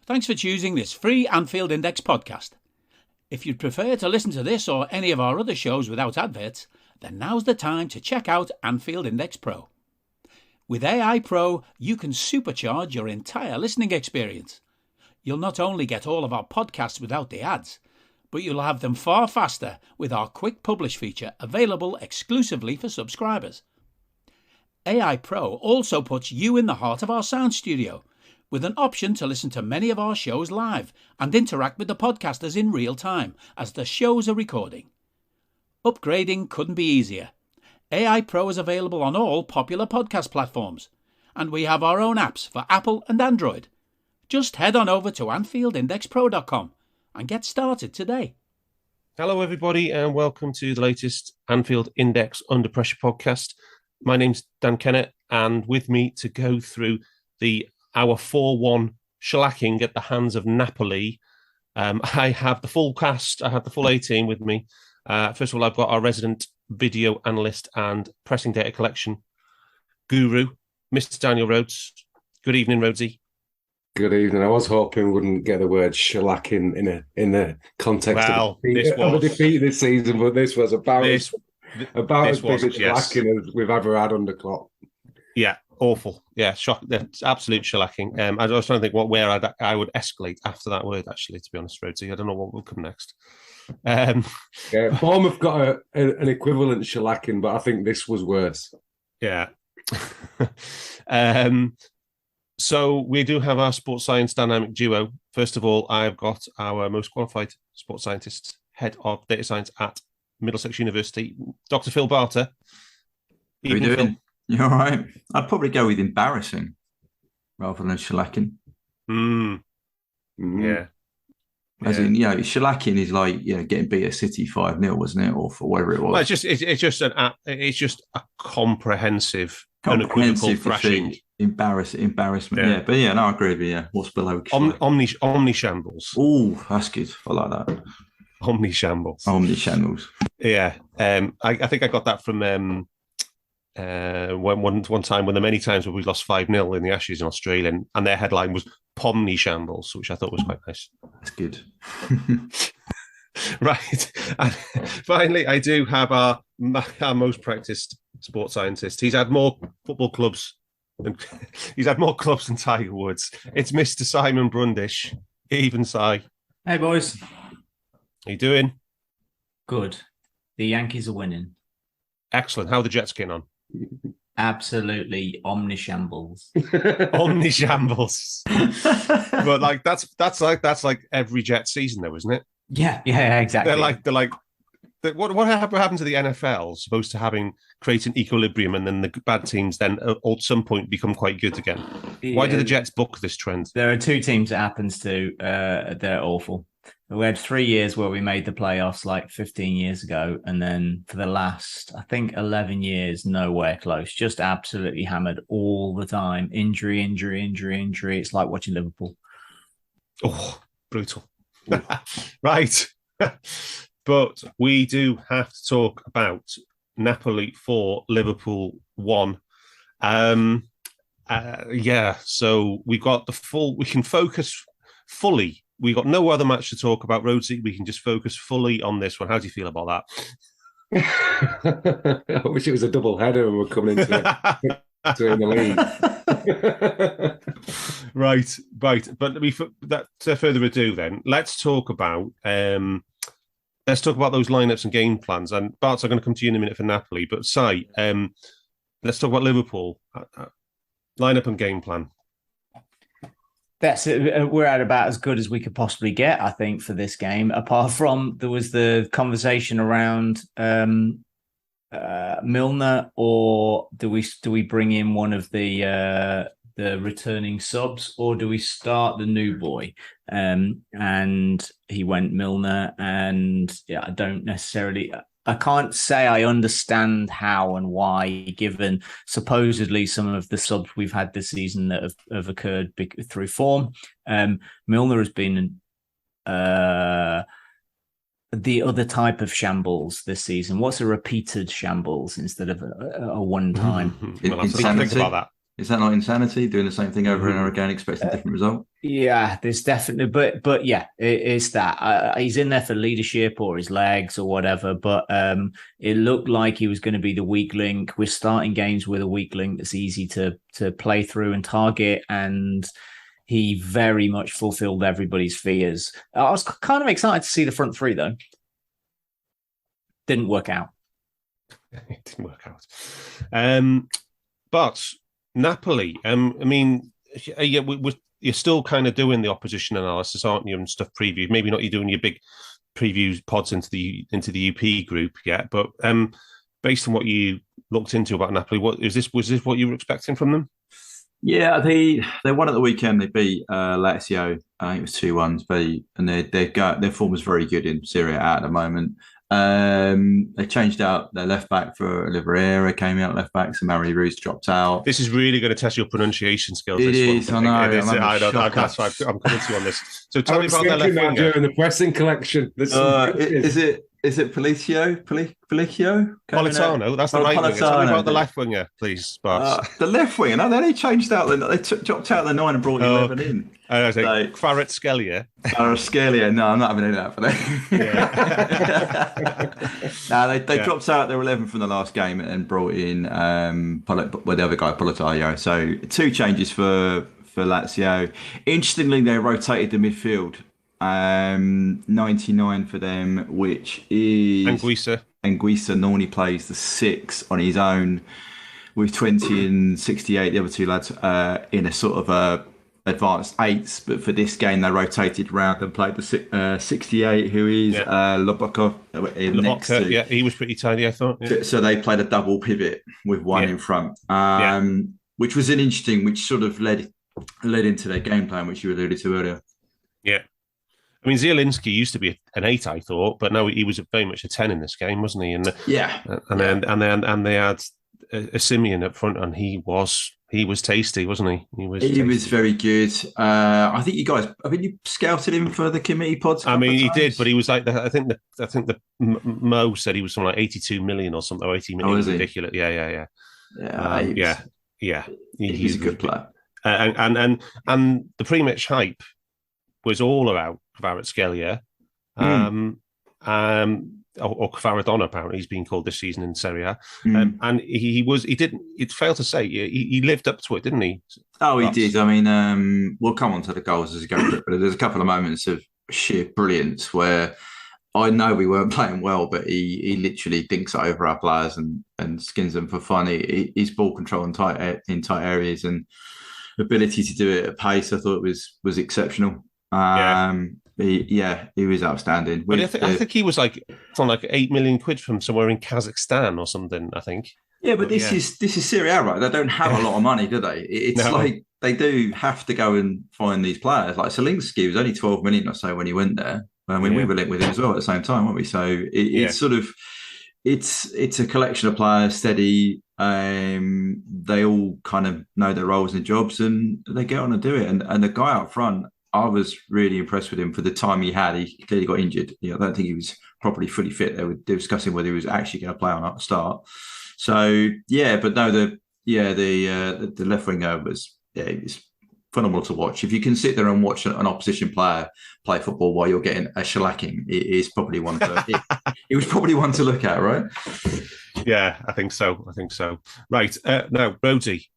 Thanks for choosing this free Anfield Index podcast. If you'd prefer to listen to this or any of our other shows without adverts, then now's the time to check out Anfield Index Pro. With AI Pro, you can supercharge your entire listening experience. You'll not only get all of our podcasts without the ads, but you'll have them far faster with our quick publish feature available exclusively for subscribers. AI Pro also puts you in the heart of our sound studio, with an option to listen to many of our shows live and interact with the podcasters in real time as the shows are recording. Upgrading couldn't be easier. AI Pro is available on all popular podcast platforms, and we have our own apps for Apple and Android. Just head on over to AnfieldIndexPro.com and get started today. Hello, everybody, and welcome to the latest Anfield Index Under Pressure podcast. My name's Dan Kennett, and with me to go through our 4-1 shellacking at the hands of Napoli, I have the full cast. I have the full A team with me. First of all, I've got our resident video analyst and pressing data collection guru, Mr. Daniel Rhodes. Good evening, Rhodesy. Good evening. I was hoping we wouldn't get the word shellacking in the context of a defeat this season, but this was about as big a shellacking as we've ever had under Klopp. Yeah, awful. Yeah, absolute shellacking. I was trying to think where I would escalate after that word, actually, to be honest, Rhodesy. I don't know what will come next. Bournemouth got an equivalent shellacking, but I think this was worse. Yeah. So we do have our sports science dynamic duo. First of all, I've got our most qualified sports scientist, head of data science at Middlesex University, Dr. Phil Barter. How are you doing? You all right? I'd probably go with embarrassing rather than shellacking. Yeah. As in, shellacking is like getting beat at City 5-0, wasn't it, or for whatever it was. Well, it's just a comprehensive unequivocal thrashing. Embarrassment. Yeah. But no, I agree with you. Yeah. What's below? Omni shambles. Oh, that's good. I like that. Omni shambles. Yeah. I think I got that from one time when the many times where we lost 5-0 in the Ashes in Australia, and their headline was Pomni Shambles, which I thought was quite nice. That's good. Right. And finally, I do have our most practiced sports scientist. He's had more football clubs than Tiger Woods. It's Mr. Simon Brundish, even Si. Hey, boys. How you doing? Good. The Yankees are winning. Excellent. How are the Jets getting on? Absolutely omnishambles. Omnishambles. But that's like every Jet season, though, isn't it? Yeah, exactly. What happened to the NFL? Supposed to create an equilibrium, and then the bad teams then at some point become quite good again. Why did the Jets buck this trend? There are two teams it happens to. They're awful. We had 3 years where we made the playoffs like 15 years ago. And then for the last, I think, 11 years, nowhere close. Just absolutely hammered all the time. Injury. It's like watching Liverpool. Oh, brutal. Right. But we do have to talk about Napoli 4, Liverpool 1. So we got we can focus fully. We got no other match to talk about, Rhodesy. We can just focus fully on this one. How do you feel about that? I wish it was a double header and we're coming into it in the league. Right. But further ado, then let's talk about those lineups and game plans. And Barts, I'm going to come to you in a minute for Napoli. But Si, let's talk about Liverpool lineup and game plan. That's it. We're at about as good as we could possibly get, I think, for this game. Apart from there was the conversation around Milner, or do we bring in one of the returning subs, or do we start the new boy? And he went Milner, and I can't say I understand how and why, given supposedly some of the subs we've had this season that have occurred through form. Milner has been the other type of shambles this season. What's a repeated shambles instead of a one-time? Well, I think about that. Is that not insanity? Doing the same thing over and over again, expecting a different result? Yeah, there's definitely, but yeah, it's that he's in there for leadership or his legs or whatever. But it looked like he was going to be the weak link. We're starting games with a weak link that's easy to play through and target, and he very much fulfilled everybody's fears. I was kind of excited to see the front three though. Didn't work out. It didn't work out. But Napoli, I mean, you're still kind of doing the opposition analysis, aren't you, and stuff preview. Maybe not you're doing your big previews pods into the UP group yet, but based on what you looked into about Napoli, was this what you were expecting from them? Yeah, they won at the weekend. They beat Lazio. I think it was 2-1. And their form was very good in Serie A at the moment. They changed out their left back for Oliveira, came out left back, so Mari Roos dropped out. This is really going to test your pronunciation skills. It is, I know. That's why I'm coming to you on this. So tell me about their left winger. During the pressing collection. Is it Policio? Politano, that's the right winger. Tell me about the left winger, please, Barts. The left winger, no, they only changed out. They dropped out the 9 and brought 11 in. Kvaratskhelia. Kvaratskhelia, no, I'm not having any of that for that. They dropped out their 11 from the last game and brought in the other guy, Politano. So 2 changes for Lazio. Interestingly, they rotated the midfield. 99 for them, which is Anguissa normally plays the 6 on his own with 20 and 68, the other 2 lads in a sort of advanced 8s, but for this game they rotated round and played the 68, who is Lobokov next to. Yeah, he was pretty tidy, I thought. Yeah. So they played a double pivot with 1 in front, which was which sort of led into their game plan, which you alluded to earlier. Yeah. I mean, Zielinski used to be an 8, I thought, but no, he was very much a 10 in this game, wasn't he? And then they had a Simeon up front, and he was tasty, wasn't he? He was very good. I think you scouted him for the committee pods. I mean, he did, but he was like I think the Mo said he was something like 82 million or something, or 80 million. Oh, is he? Ridiculous. Yeah. He's a good player. And the pre-match hype was all about Kvaratskhelia, or Kvaradona, apparently he's been called this season in Serie A. And it failed to say, he lived up to it, didn't he? Oh, he did. I mean, we'll come on to the goals as we go through it, but there's a couple of moments of sheer brilliance where I know we weren't playing well, but he literally dinks it over our players and skins them for fun. His ball control in tight areas and ability to do it at pace, I thought was exceptional. He was outstanding. But I think he was on 8 million quid from somewhere in Kazakhstan or something, I think. Yeah, but this is Serie A, right? They don't have a lot of money, do they? It's like they do have to go and find these players. Like Zielinski was only 12 million or so when he went there. I mean, we were linked with him as well at the same time, weren't we? So it's sort of it's a collection of players, steady. They all kind of know their roles and jobs, and they get on and do it. And the guy up front, I was really impressed with him for the time he had. He clearly got injured. I don't think he was properly fully fit. They were discussing whether he was actually going to play on at the start. So but no, the left winger was it was phenomenal to watch. If you can sit there and watch an opposition player play football while you're getting a shellacking, it is probably one to it was probably one to look at, right? Yeah, I think so. Right now, Rhodesy.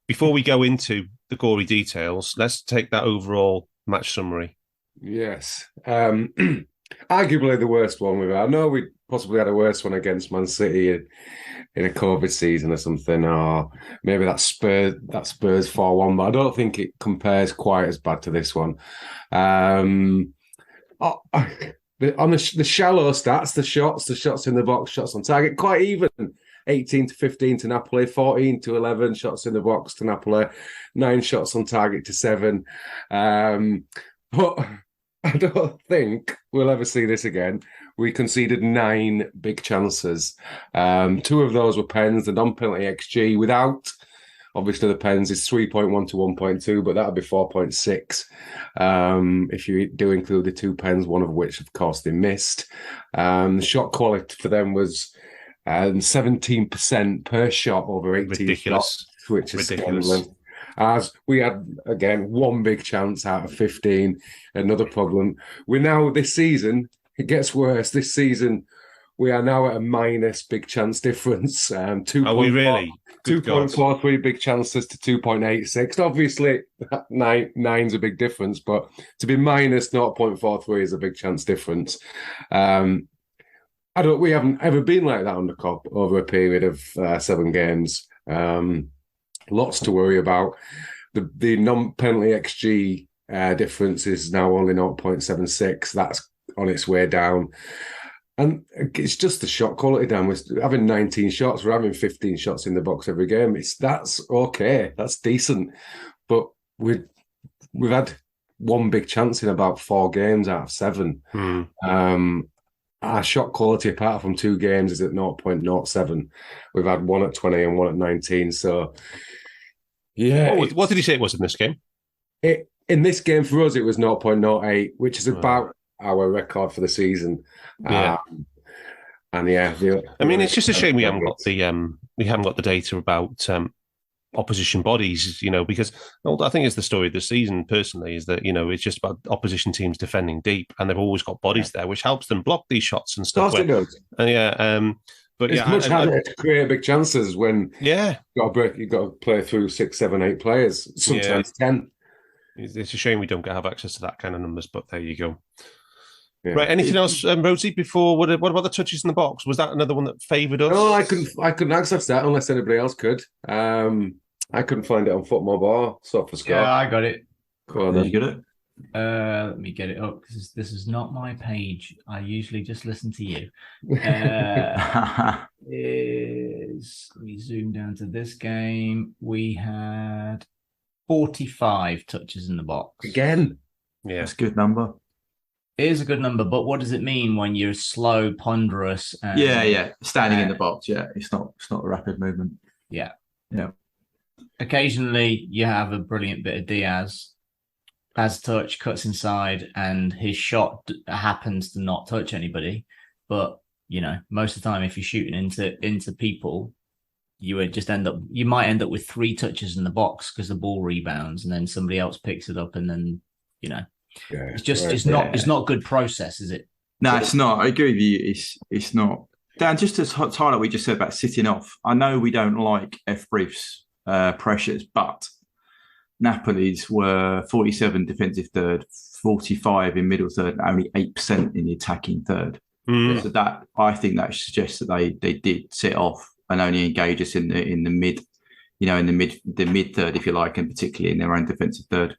Before we go into the gory details, let's take that overall match summary. Yes. Arguably the worst one we've had. I know we possibly had a worse one against Man City in a COVID season or something, or maybe that Spurs 4-1, but I don't think it compares quite as bad to this one. On the shallow stats, the shots in the box, shots on target, quite even. 18-15 to Napoli, 14-11 shots in the box to Napoli, 9 shots on target to 7. But I don't think we'll ever see this again. We conceded 9 big chances. 2 of those were pens. The non-penalty XG without, obviously, the pens is 3.1 to 1.2, but that would be 4.6 if you do include the 2 pens, one of which, of course, they missed. The shot quality for them was and 17% per shot over 18 shots, which is scandalous. As we had, again, one big chance out of 15, another problem. We're now, this season, it gets worse. This season, we are now at a minus big chance difference. Are we really? 2.43 big chances to 2.86. Obviously, nine's a big difference, but to be minus 0.43 is a big chance difference. We haven't ever been like that on the Cup over a period of 7 games. Lots to worry about. The non-penalty XG difference is now only 0.76. That's on its way down. And it's just the shot quality, Dan. We're having 19 shots. We're having 15 shots in the box every game. That's okay. That's decent. But we've had one big chance in about 4 games out of 7. Our shot quality, apart from 2 games, is at 0.07. We've had one at 20 and one at 19. So, yeah. What did you say it was in this game? In this game for us, it was 0.08, which is about our record for the season. Yeah. And yeah, I mean, it's just a shame we haven't got the data about opposition bodies, because I think it's the story of the season personally is that, it's just about opposition teams defending deep and they've always got bodies there, which helps them block these shots and stuff. It does. But it's much harder to create big chances when you've got to play through 6, 7, 8 players, sometimes 10. It's a shame we don't have access to that kind of numbers, but there you go. Yeah. Right. Anything else, Rhodesy? Before what about the touches in the box? Was that another one that favoured us? No, I couldn't access that unless anybody else could. I couldn't find it on Footmob or SofaScore. Yeah, I got it. Go on, then. You get it? Let me get it up because this is not my page. I usually just listen to you. Let me zoom down to this game. We had 45 touches in the box. Again. Yeah, that's a good number. It is a good number, but what does it mean when you're slow, ponderous? And, standing in the box. Yeah, it's not a rapid movement. Yeah. Occasionally, you have a brilliant bit of Diaz. Has touch, cuts inside, and his shot happens to not touch anybody. But most of the time, if you're shooting into people, you might end up with 3 touches in the box because the ball rebounds, and then somebody else picks it up, and then it's not good process, is it? No, it's not. I agree with you. It's not. Dan, just to highlight what we just said about sitting off. I know we don't like F briefs pressures, but Napoli's were 47 defensive third, 45 in middle third, and only 8% in the attacking third. So that, I think that suggests that they did sit off and only engage us in the mid, the mid third, if you like, and particularly in their own defensive third.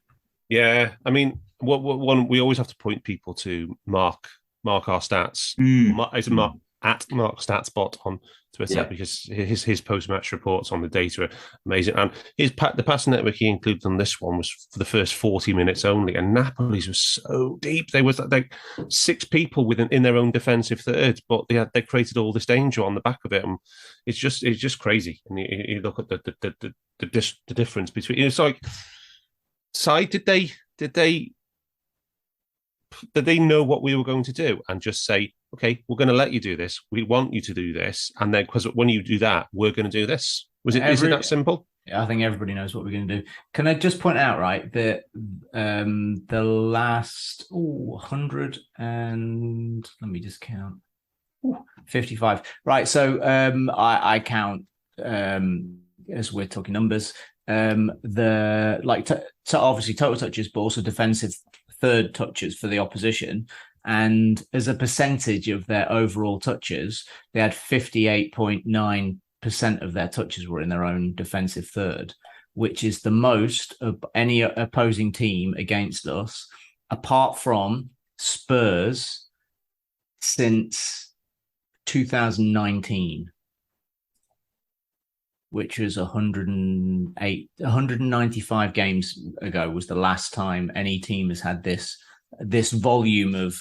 Yeah, I mean, one we always have to point people to mark our stats. At Mark Statsbot on Twitter, because his post-match reports on the data are amazing. And the passing network he included on this one was for the first 40 minutes only, and Napoli's was so deep. There was like 6 people in their own defensive third, but they created all this danger on the back of it, and it's just crazy. And you look at the difference between. It's like, Si, did they know what we were going to do and just say, okay, we're going to let you do this. We want you to do this. And then, because when you do that, we're going to do this. Is it that simple? Yeah, I think everybody knows what we're going to do. Can I just point out, right, that the last 100 and let me just count. 55. Right. So I count as we're talking numbers. Obviously total touches, but also defensive third touches for the opposition, and as a percentage of their overall touches, they had 58.9% of their touches were in their own defensive third, which is the most of any opposing team against us, apart from Spurs since 2019, which was 195 games ago was the last time any team has had this volume of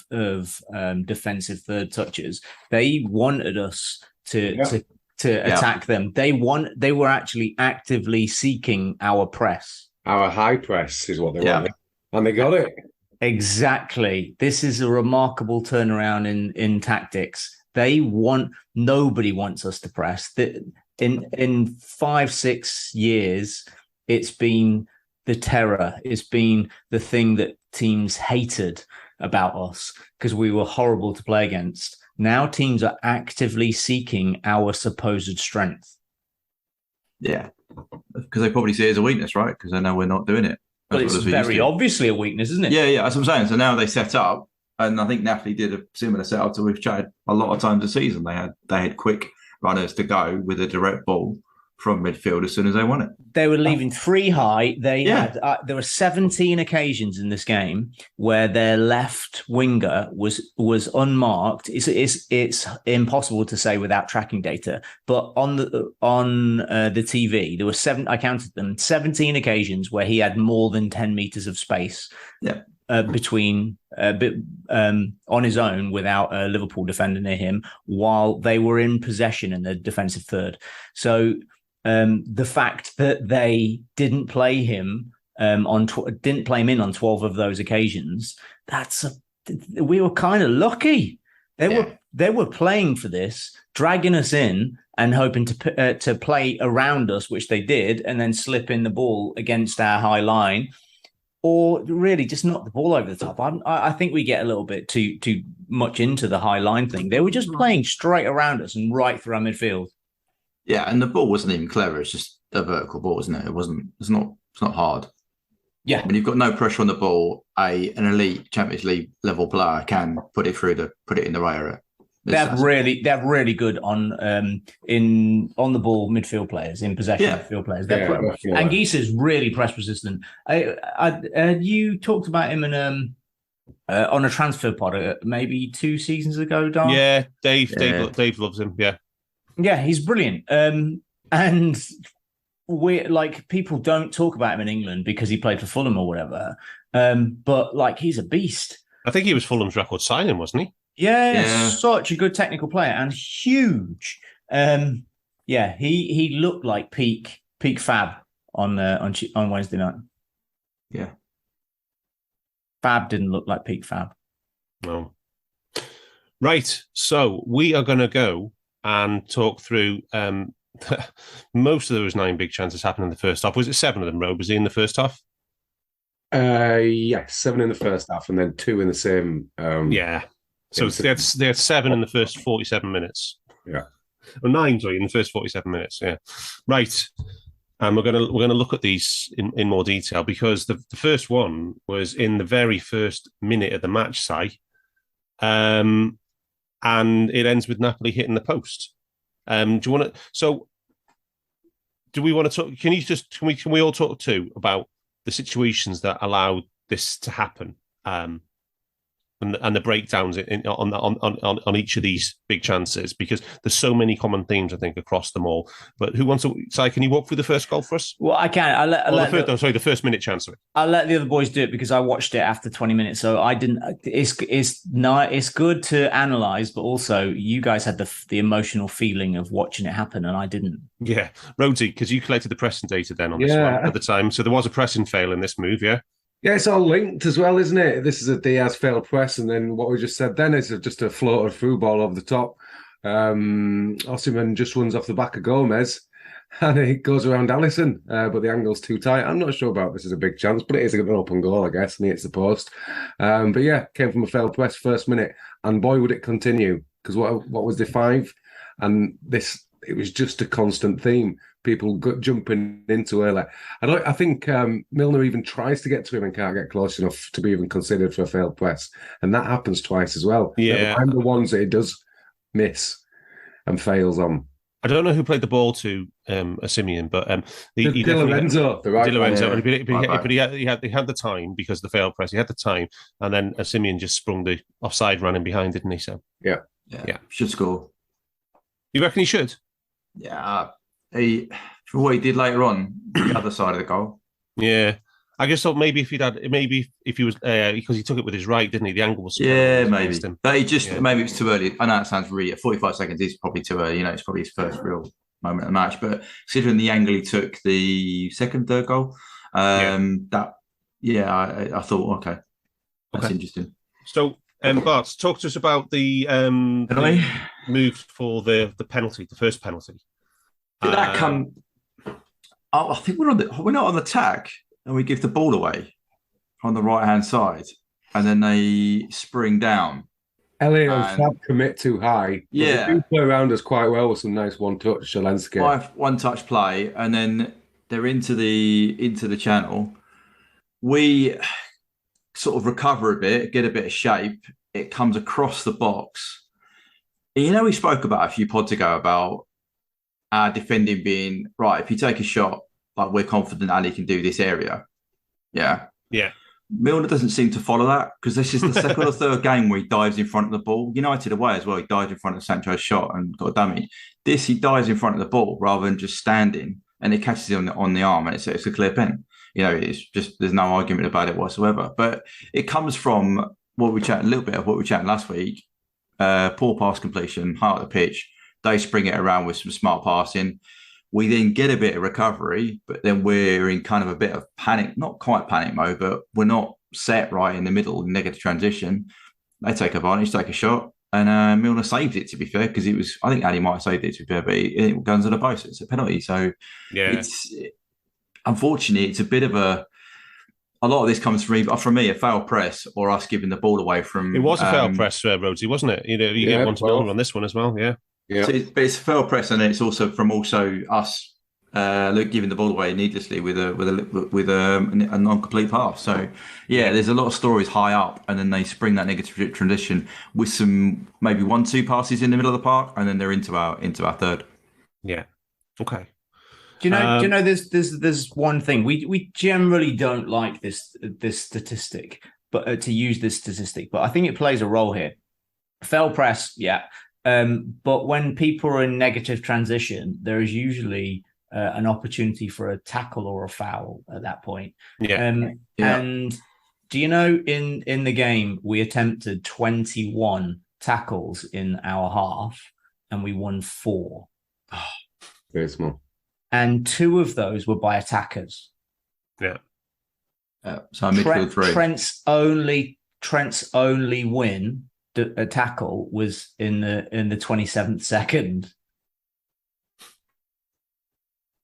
defensive third touches. They wanted us to attack them. They were actually actively seeking our press. Our high press is what they wanted, and they got it. Exactly. This is a remarkable turnaround in tactics. Nobody wants us to press. In 5-6 years, it's been the terror. It's been the thing that teams hated about us because we were horrible to play against. Now teams are actively seeking our supposed strength. Yeah, because they probably see it as a weakness, right? Because they know we're not doing it. But it's very obviously a weakness, isn't it? Yeah, that's what I'm saying. So now they set up, and I think Napoli did a similar setup to we've chatted a lot of times this season. They had quick runners to go with a direct ball from midfield as soon as they want it. They were leaving 3 high. There were 17 occasions in this game where their left winger was unmarked. It's impossible to say without tracking data, but on the TV there were I counted them, 17 occasions where he had more than 10 meters of space. Yeah. Between on his own without a Liverpool defender near him while they were in possession in the defensive third. So the fact that they didn't play him didn't play him in on 12 of those occasions, we were kind of lucky. They were playing for this, dragging us in and hoping to play around us, which they did, and then slip in the ball against our high line. Or really just knock the ball over the top. I think we get a little bit too much into the high line thing. They were just playing straight around us and right through our midfield. Yeah, and the ball wasn't even clever. It's just a vertical ball, isn't it? It's not hard. Yeah. When you've got no pressure on the ball, an elite Champions League level player can put it in the right area. They're really good on the ball midfield players, in possession midfield players. Anguissa's really press resistant. You talked about him on a transfer pod maybe 2 seasons ago, Darth? Yeah, Dave loves him. Yeah, he's brilliant. And we're like, people don't talk about him in England because he played for Fulham or whatever. But like, he's a beast. I think he was Fulham's record signing, wasn't he? Yeah, such a good technical player and huge. He looked like peak Fab on Wednesday night. Yeah, Fab didn't look like peak Fab. No. Right, so we are going to go and talk through most of those 9 big chances happened in the first half. Was it 7 of them, Rob? Was he in the first half? 7 in the first half and then 2 in the same. So they had 7 in the first 47 minutes. Yeah. Or 9, sorry, in the first 47 minutes. Yeah. Right. And we're gonna look at these in more detail because the first one was in the very first minute of the match, Si. And it ends with Napoli hitting the post. Do we want to talk? Can we all talk too about the situations that allowed this to happen? And the breakdowns on each of these big chances, because there's so many common themes, I think, across them all. But who wants to? Si, can you walk through the first goal for us? Well, I can. The first minute chance. Sorry. I'll let the other boys do it because I watched it after 20 minutes, so I didn't. It's good to analyse, but also you guys had the emotional feeling of watching it happen, and I didn't. Yeah, Rhodesy, because you collected the pressing data then on this one at the time, so there was a pressing fail in this move, yeah. Yeah, it's all linked as well, isn't it? This is a Diaz failed press, and then what we just said then is just a floated through ball over the top. Osimhen just runs off the back of Gomez, and it goes around Alisson, but the angle's too tight. I'm not sure about this as a big chance, but it is an open goal, I guess, and he hits the post. But yeah, came from a failed press first minute, and boy, would it continue, because what was the 5? And it was just a constant theme. People jumping into early. I think Milner even tries to get to him and can't get close enough to be even considered for a failed press. And that happens twice as well. Yeah. I'm the ones that he does miss and fails on. I don't know who played the ball to Simeon, but Di Lorenzo, the right Lorenzo, but he had the time because of the failed press. He had the time, and then Simeon just sprung the offside running behind, didn't he? So yeah. Should score. You reckon he should? Yeah. For what he did later on, the other side of the goal. Yeah, I just thought maybe if he was because he took it with his right, didn't he? The angle was maybe. But maybe it was too early. I know it sounds really 45 seconds is probably too early. It's probably his first real moment of the match. But considering the angle he took the third goal, I thought okay, that's interesting. So Barts, talk to us about the move for the penalty, the first penalty. Did that come? I think we're not on the tack, and we give the ball away on the right hand side, and then they spring down. Elliott and Si commit too high. Yeah, they do play around us quite well with some nice one-touch landscape. One-touch play, and then they're into the channel. We sort of recover a bit, get a bit of shape. It comes across the box. And we spoke about a few pods ago about our defending being right. If you take a shot, like we're confident Ali can do this area. Yeah. Milner doesn't seem to follow that because this is the second or third game where he dives in front of the ball. United away as well. He dived in front of Sancho's shot and got a dummy. This, he dives in front of the ball rather than just standing, and it catches him on the arm, and it's a clear pen. It's just, there's no argument about it whatsoever. But it comes from a little bit of what we chatted last week. Poor pass completion, high up the pitch. They spring it around with some smart passing. We then get a bit of recovery, but then we're in kind of a bit of panic, not quite panic mode, but we're not set right in the middle, negative transition. They take advantage, take a shot, and Milner saves it, to be fair, because I think Ali might have saved it, to be fair, but it goes to the post. It's a penalty. So unfortunately, it's a bit of a lot of this comes from me, a foul press or us giving the ball away from. It was a foul press, Rhodesy, wasn't it? You get one to Milner on this one as well, yeah. Yeah, so it's a foul press, and it's also from us giving the ball away needlessly with a non-complete pass. So there's a lot of stories high up, and then they spring that negative transition with some maybe 1-2 passes in the middle of the park, and then they're into our third. Yeah. Okay. Do you know? There's one thing we generally don't like this statistic, but to use this statistic, but I think it plays a role here. Foul press, yeah. But when people are in negative transition, there is usually an opportunity for a tackle or a foul at that point. And do you know, in the game, we attempted 21 tackles in our half, and we won 4. Very small. And 2 of those were by attackers. Yeah. So midfield 3. Trent's only win. A tackle was in the 27th second,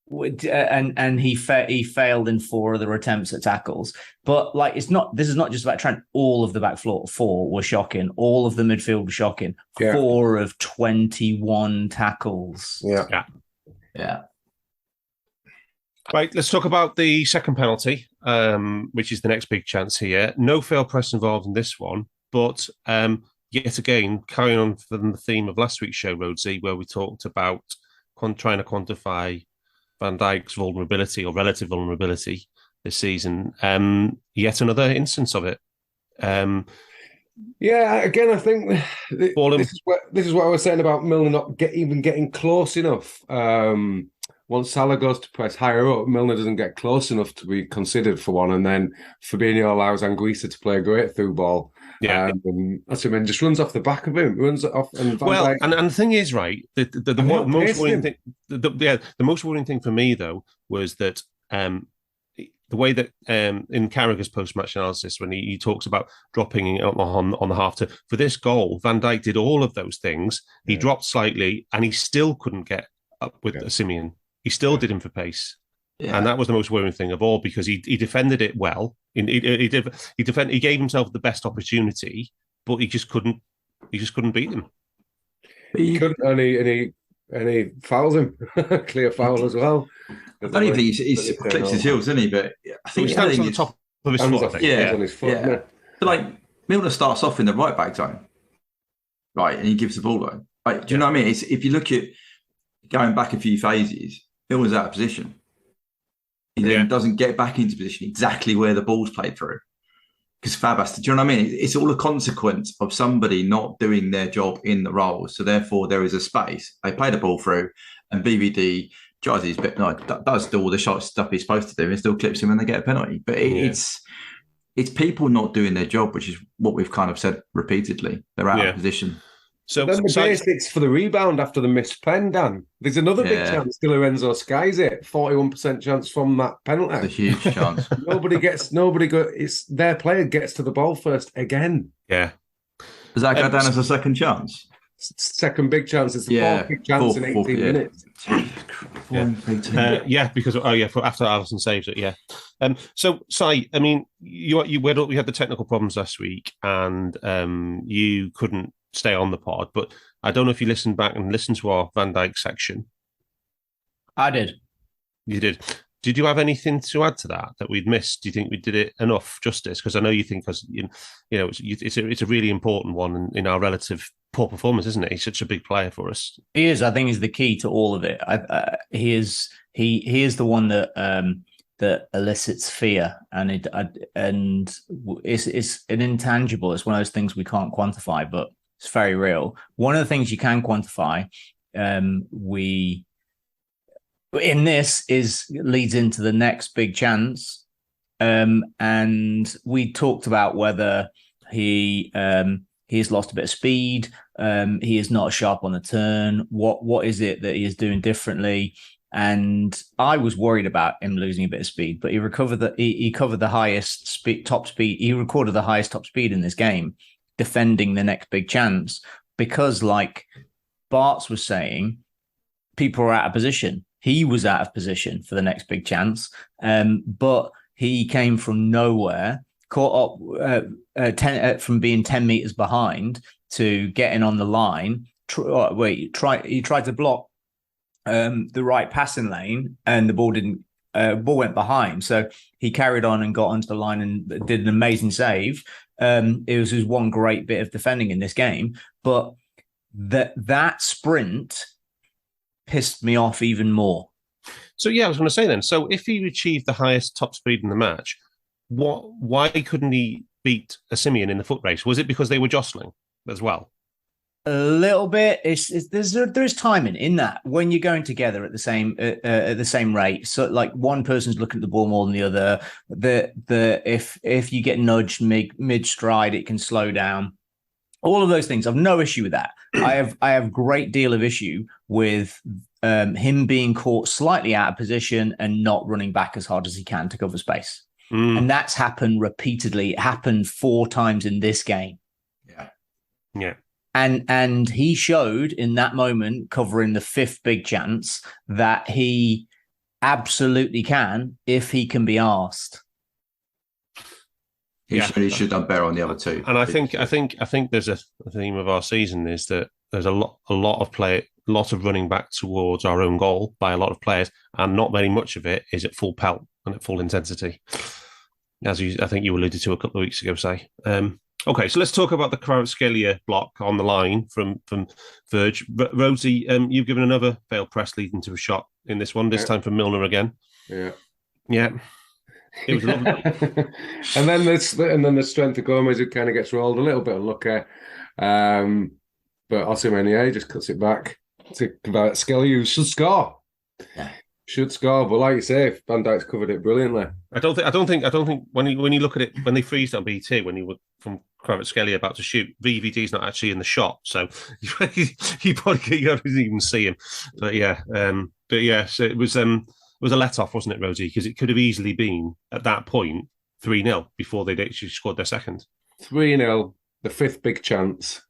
and he failed in 4 other attempts at tackles. But this is not just about Trent. All of the back 4 were shocking. All of the midfield were shocking. 4 of 21 tackles. Yeah. Right, let's talk about the second penalty, which is the next big chance here. No fail press involved in this one, but yet again, carrying on from the theme of last week's show, Rhodesy, where we talked about trying to quantify Van Dijk's vulnerability or relative vulnerability this season. Yet another instance of it. Again, I think this is what I was saying about Milner not even getting close enough. Once Salah goes to press higher up, Milner doesn't get close enough to be considered for one, and then Fabinho allows Anguissa to play a great through ball. And that's him, and just runs off the back of him, runs off. And the thing is, right, the most worrying thing for me though was that the way that in Carragher's post-match analysis, when he talks about dropping on the half for this goal, Van Dijk did all of those things. He dropped slightly, and he still couldn't get up with Simeon. He still did him for pace. Yeah. And that was the most worrying thing of all, because he defended it well. He gave himself the best opportunity, but he just couldn't beat him. He couldn't, and he fouls him. Clear foul as well. I don't even think he's clips his heels, isn't he? But I think he stands on the top of his foot. On his foot. Yeah. But Milner starts off in the right back zone, right, and he gives the ball away. Right, do you know what I mean? It's, if you look at going back a few phases, Milner's out of position. He then doesn't get back into position exactly where the ball's played through. Because Fab has to, do you know what I mean? It's all a consequence of somebody not doing their job in the role. So therefore, there is a space. They play the ball through, and BVD does do all the shot stuff he's supposed to do, and still clips him, and they get a penalty. But it's people not doing their job, which is what we've kind of said repeatedly. They're out of position. So then the basics for the rebound after the missed pen, Dan. There's another big chance. Di Lorenzo skies it. 41% chance from that penalty. It's a huge chance. It's their player gets to the ball first again. Yeah. Does that go down as a second chance? Second big chance. It's the fourth big chance in 18 minutes. Yeah, because after Alisson saves it, yeah. So, Si, I mean, we had the technical problems last week, and you couldn't stay on the pod. But I don't know if you listened back and listened to our Van Dijk section. I did. You did. Did you have anything to add to that we'd missed? Do you think we did it enough justice? Because I know you think, it's a really important one in our relative poor performance, isn't it? He's such a big player for us. He is. I think he's the key to all of it. He is the one that elicits fear, and it's an intangible. It's one of those things we can't quantify, but it's very real. One of the things you can quantify, leads into the next big chance, and we talked about whether he has lost a bit of speed. He is not sharp on the turn. What is it that he is doing differently? And I was worried about him losing a bit of speed, but he recovered he covered the highest top speed. He recorded the highest top speed in this game, defending the next big chance, because, like Barts was saying, people are out of position. He was out of position for the next big chance, but he came from nowhere, caught up from being 10 meters behind to getting on the line. He tried to block the right passing lane, and the ball went behind. So he carried on and got onto the line and did an amazing save. It was his one great bit of defending in this game, but that sprint pissed me off even more. So yeah, I was going to say then. So if he achieved the highest top speed in the match, why couldn't he beat a Simeon in the foot race? Was it because they were jostling as well? A little bit. There's timing in that when you're going together at the same rate. So like one person's looking at the ball more than the other. If you get nudged mid stride, it can slow down. All of those things. I've no issue with that. I have great deal of issue with him being caught slightly out of position and not running back as hard as he can to cover space. And that's happened repeatedly. It happened 4 times in this game. Yeah. And he showed in that moment, covering the 5th big chance, that he absolutely can if he can be asked. He should have done better on the other 2. And I think there's a theme of our season is that there's a lot of running back towards our own goal by a lot of players, and not very much of it is at full pelt and at full intensity, as I think you alluded to a couple of weeks ago, Si. Okay, so let's talk about the Kvaratskhelia block on the line from Verge. Rhodesy, you've given another failed press leading to a shot in this one, this time from Milner again. Yeah. It was lovely. and then the strength of Gomez, who kind of gets rolled, a little bit of luck. But Osimhen just cuts it back to Kvaratskhelia, who should score. Should score, but like you say, Van Dijk's covered it brilliantly. I don't think when you look at it, when they freeze on BT, when you were from Kvaratskhelia about to shoot, VVD's not actually in the shot, so you probably don't even see him. But yeah, so it was a let off, wasn't it, Rosie? Because it could have easily been at that point 3-0 before they'd actually scored their second. 3-0, the 5th big chance.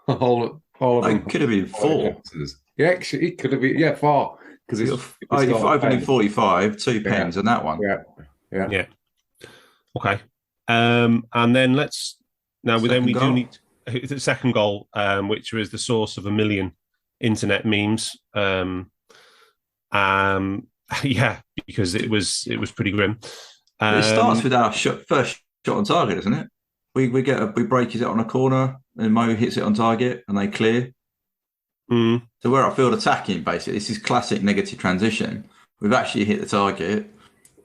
all of them could have been 4. Yeah, actually, it could have been 4. Because it's opening 45, 2 pens on that one. Yeah. Okay. And then we do need the second goal, which was the source of a million internet memes. Because it was pretty grim. It starts with our first shot on target, doesn't it? We break it on a corner, and Mo hits it on target, and they clear. So we're outfield attacking, basically. This is classic negative transition. We've actually hit the target.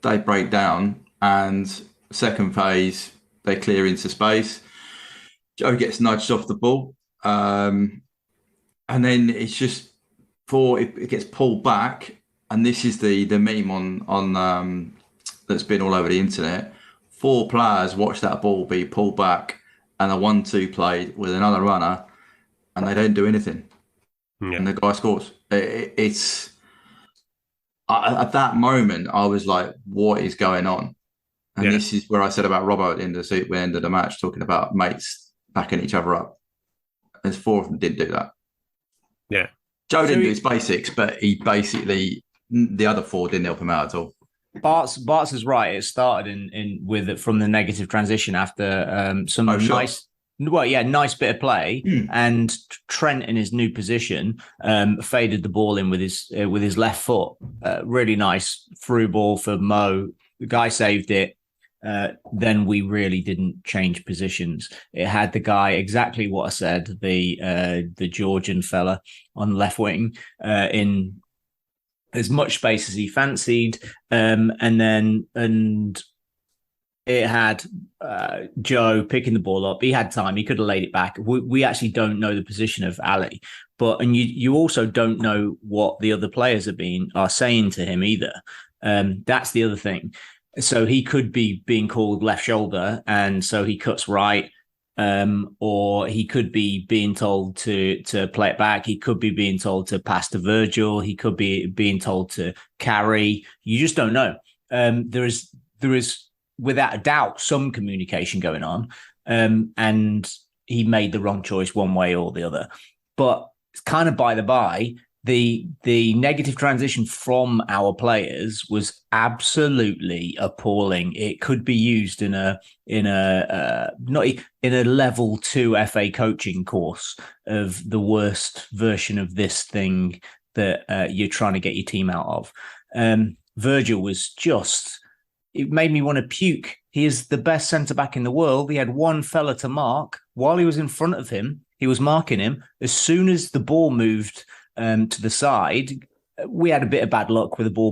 They break down, and second phase, they clear into space. Joe gets nudged off the ball. And then it's just it gets pulled back. And this is the meme on that's been all over the internet. 4 players watch that ball be pulled back, and a 1-2 play with another runner, and they don't do anything. And the guy scores. It's at that moment I was like, "What is going on?" And this is where I said about Robbo at the end of the match, talking about mates backing each other up. There's 4 of them didn't do that. Yeah. Joe didn't do his basics, but the other 4 didn't help him out at all. Barts is right. It started from the negative transition after nice bit of play, and Trent in his new position faded the ball in with his left foot. Really nice through ball for Mo. The guy saved it. Then we really didn't change positions. It had the guy exactly what I said, the Georgian fella on the left wing in as much space as he fancied, and it had Joe picking the ball up. He had time. He could have laid it back. We actually don't know the position of Ali, and you also don't know what the other players are saying to him either. That's the other thing. So he could be being called left shoulder, and so he cuts right, or he could be being told to play it back. He could be being told to pass to Virgil. He could be being told to carry. You just don't know. There is without a doubt some communication going on, and he made the wrong choice one way or the other. But it's kind of by the by. The negative transition from our players was absolutely appalling. It could be used in a level 2 FA coaching course of the worst version of this thing that you're trying to get your team out of. Virgil was it made me want to puke. He is the best centre back in the world. He had one fella to mark while he was in front of him. He was marking him. As soon as the ball moved to the side, we had a bit of bad luck with the ball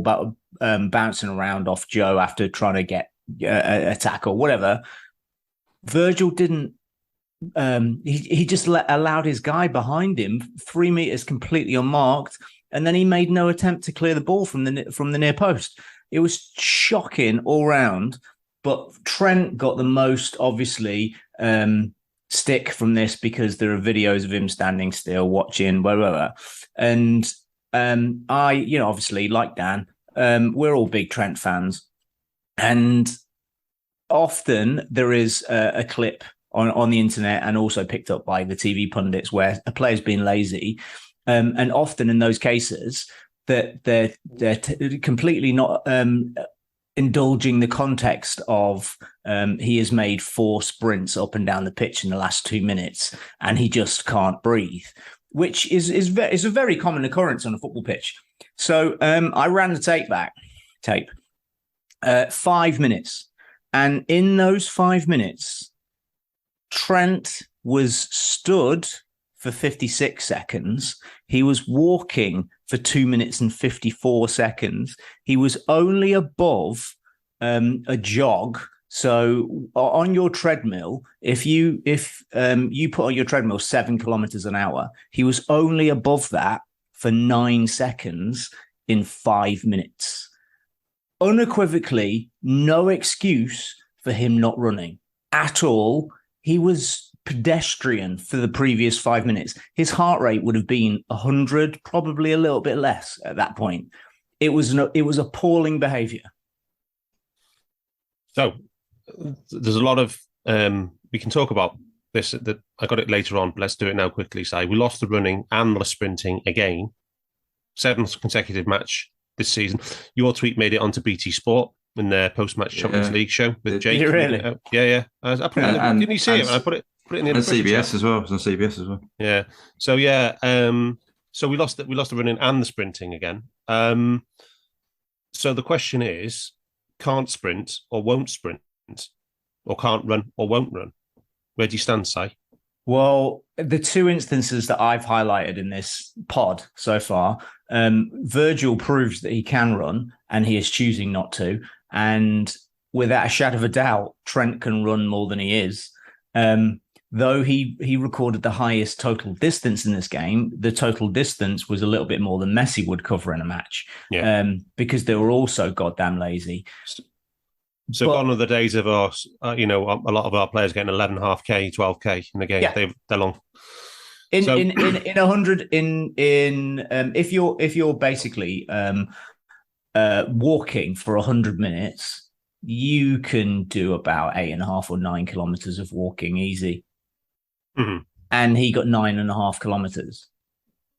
bouncing around off Joe after trying to get a tackle, whatever. Virgil didn't. He just allowed his guy behind him 3 meters completely unmarked, and then he made no attempt to clear the ball from the near post. It was shocking all round. But Trent got the most, obviously, stick from this because there are videos of him standing still, watching, blah, blah, blah. And I, obviously, like Dan, we're all big Trent fans. And often there is a clip on the internet and also picked up by the TV pundits where a player's been lazy. And often in those cases, that they're completely not indulging the context of he has made 4 sprints up and down the pitch in the last 2 minutes and he just can't breathe, which is a very common occurrence on a football pitch. So I ran the tape 5 minutes, and in those 5 minutes, Trent was stood for 56 seconds. He was walking for 2 minutes and 54 seconds. He was only above a jog. So on your treadmill, if you put on your treadmill 7 kilometers an hour, he was only above that for 9 seconds in 5 minutes. Unequivocally, no excuse for him not running at all. He was pedestrian for the previous 5 minutes. His heart rate would have been 100, probably a little bit less at that point. It was appalling behavior. So there's a lot of we can talk about this. That I got it later on, but let's do it now quickly. Say we lost the running and the sprinting again. 7th consecutive match this season. Your tweet made it onto BT Sport in their post-match Champions League show with Jake. Did you really? Yeah. I put it in, didn't you see it? I put it in the CBS as well. It was on CBS as well. Yeah. So so we lost the running and the sprinting again. So the question is, can't sprint or won't sprint, or can't run or won't run? Where do you stand, Si? Well, the 2 instances that I've highlighted in this pod so far, Virgil proves that he can run and he is choosing not to. And without a shadow of a doubt, Trent can run more than he is. Though he recorded the highest total distance in this game, the total distance was a little bit more than Messi would cover in a match, because they were also goddamn lazy. So gone are the days of our, a lot of our players getting 11.5K, 12K in the game. Yeah. They're long. In 100, if you're basically walking for 100 minutes, you can do about 8.5 or 9 kilometers of walking easy. Mm-hmm. and he got 9.5 kilometers,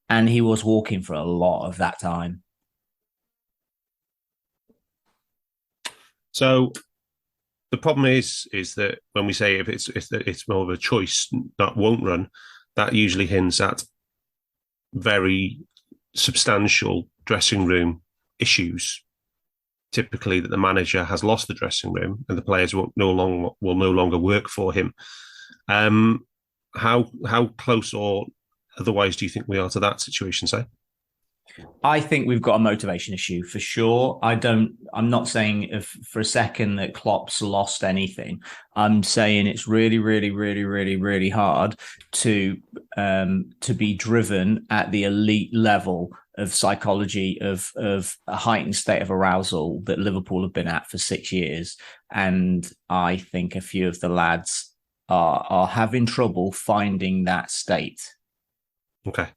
and he was walking for a lot of that time. So the problem is that when we say if it's more of a choice that won't run, that usually hints at very substantial dressing room issues. Typically, that the manager has lost the dressing room and the players will no longer work for him. How close or otherwise do you think we are to that situation, Si? I think we've got a motivation issue for sure. I'm not saying for a second that Klopp's lost anything. I'm saying it's really, really, really, really, really hard to be driven at the elite level of psychology of a heightened state of arousal that Liverpool have been at for 6 years. And I think a few of the lads are having trouble finding that state. Okay.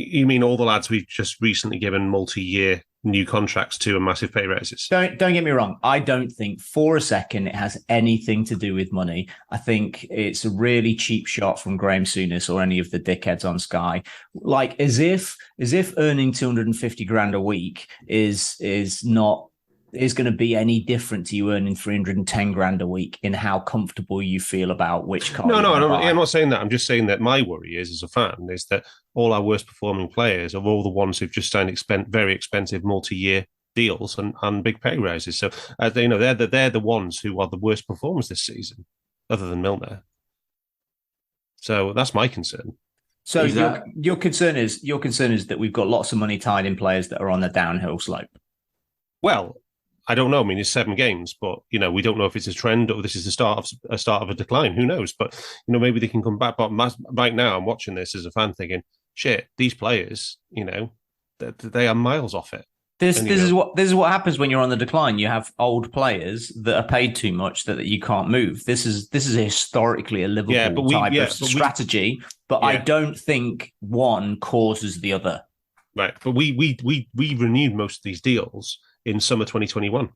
You mean all the lads we've just recently given multi-year new contracts to and massive pay raises? Don't get me wrong. I don't think for a second it has anything to do with money. I think it's a really cheap shot from Graham Souness or any of the dickheads on Sky. Like as if earning 250 grand a week is going to be any different to you earning 310 grand a week in how comfortable you feel about which car. No, I'm not saying that. I'm just saying that my worry is, as a fan, is that all our worst performing players are all the ones who've just signed very expensive multi-year deals and big pay raises. So, they're the ones who are the worst performers this season, other than Milner. So that's my concern. So your concern is that we've got lots of money tied in players that are on the downhill slope. Well, I don't know. I mean, it's 7 games, but we don't know if it's a trend or this is the start of a decline. Who knows? But maybe they can come back. But right now, I'm watching this as a fan, thinking, "Shit, these players, they are miles off it." This is what happens when you're on the decline. You have old players that are paid too much that you can't move. This is historically a Liverpool type of strategy, but I don't think one causes the other. Right, but we renewed most of these deals in summer 2021.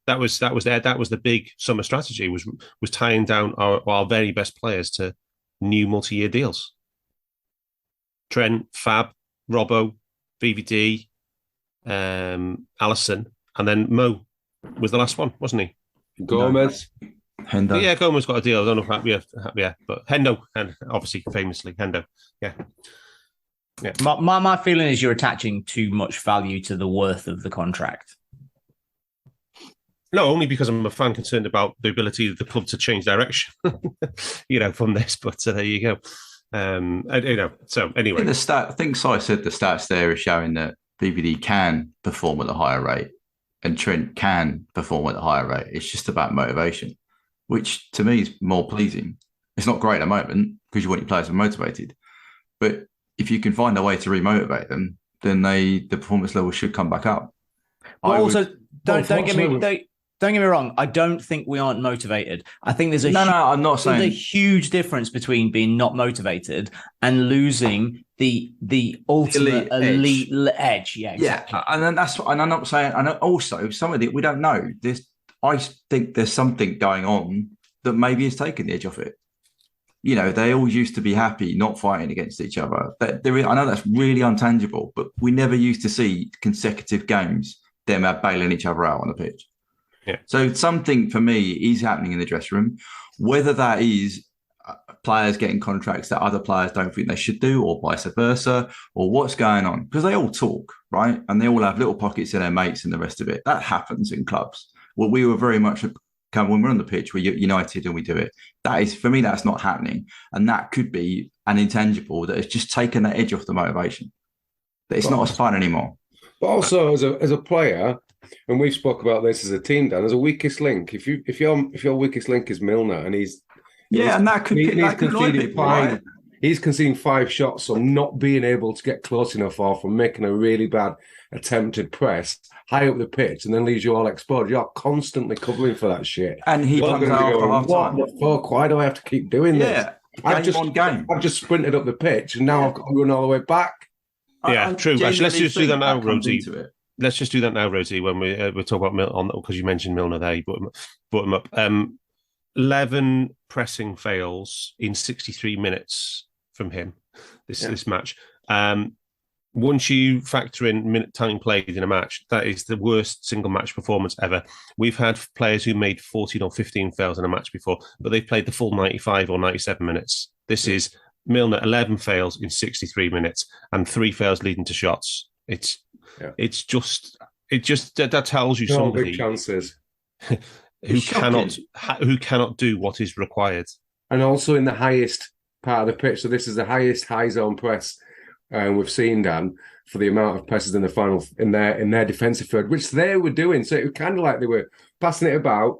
That was the big summer strategy was tying down our very best players to new multi-year deals. Trent, Fab, Robbo, VVD, Alisson, and then Mo was the last one, wasn't he? Gomez. Hendo. Yeah, Gomez got a deal. I don't know if but Hendo, and obviously famously Hendo. Yeah. Yeah. My feeling is you're attaching too much value to the worth of the contract. No, only because I'm a fan concerned about the ability of the club to change direction, from this. But there you go. So anyway, I think Si said the stats there are showing that BBD can perform at a higher rate and Trent can perform at a higher rate. It's just about motivation, which to me is more pleasing. It's not great at the moment because you want your players to be motivated, but if you can find a way to remotivate them, then the performance level should come back up. But also, don't get me wrong. I don't think we aren't motivated. I think there's I'm not saying there's a huge difference between being not motivated and losing the ultimate elite edge. Yeah, exactly. Yeah, and then and I'm not saying. And also, some of it we don't know. I think there's something going on that maybe has taken the edge off it. They all used to be happy, not fighting against each other. I know that's really untangible, but we never used to see consecutive games them bailing each other out on the pitch. Yeah. So something for me is happening in the dressing room, whether that is players getting contracts that other players don't think they should do, or vice versa, or what's going on, because they all talk, right? And they all have little pockets in their mates and the rest of it. That happens in clubs. Well, we were very much when we're on the pitch, we're united and we do it. That is, for me, that's not happening. And that could be an intangible that has just taken that edge off the motivation. That it's not as fun anymore. But also as a player, and we've spoke about this as a team, Dan, as a weakest link. If your weakest link is Milner and he's conceding 5, right? He's conceding 5 shots on not being able to get close enough or from making a really bad attempted press high up the pitch, and then leaves you all exposed. You're constantly covering for that shit. And he comes out after half time. What the fuck? Why do I have to keep doing this? I've just sprinted up the pitch, and now I've got to run all the way back. Yeah, true. Actually, let's just do that now, Rhodesy. Let's just do that now, Rhodesy, when we talk about Milner, because you mentioned Milner there, you brought him up. 11 pressing fails in 63 minutes from him this match. Once you factor in minute time played in a match, that is the worst single match performance ever. We've had players who made 14 or 15 fails in a match before, but they've played the full 95 or 97 minutes. This is Milner, 11 fails in 63 minutes and 3 fails leading to shots. It just that tells you somebody big chances. who cannot do what is required. And also in the highest part of the pitch. So this is the highest high zone press we've seen, Dan, for the amount of presses in the final in their defensive third, which they were doing. So it was kind of like they were passing it about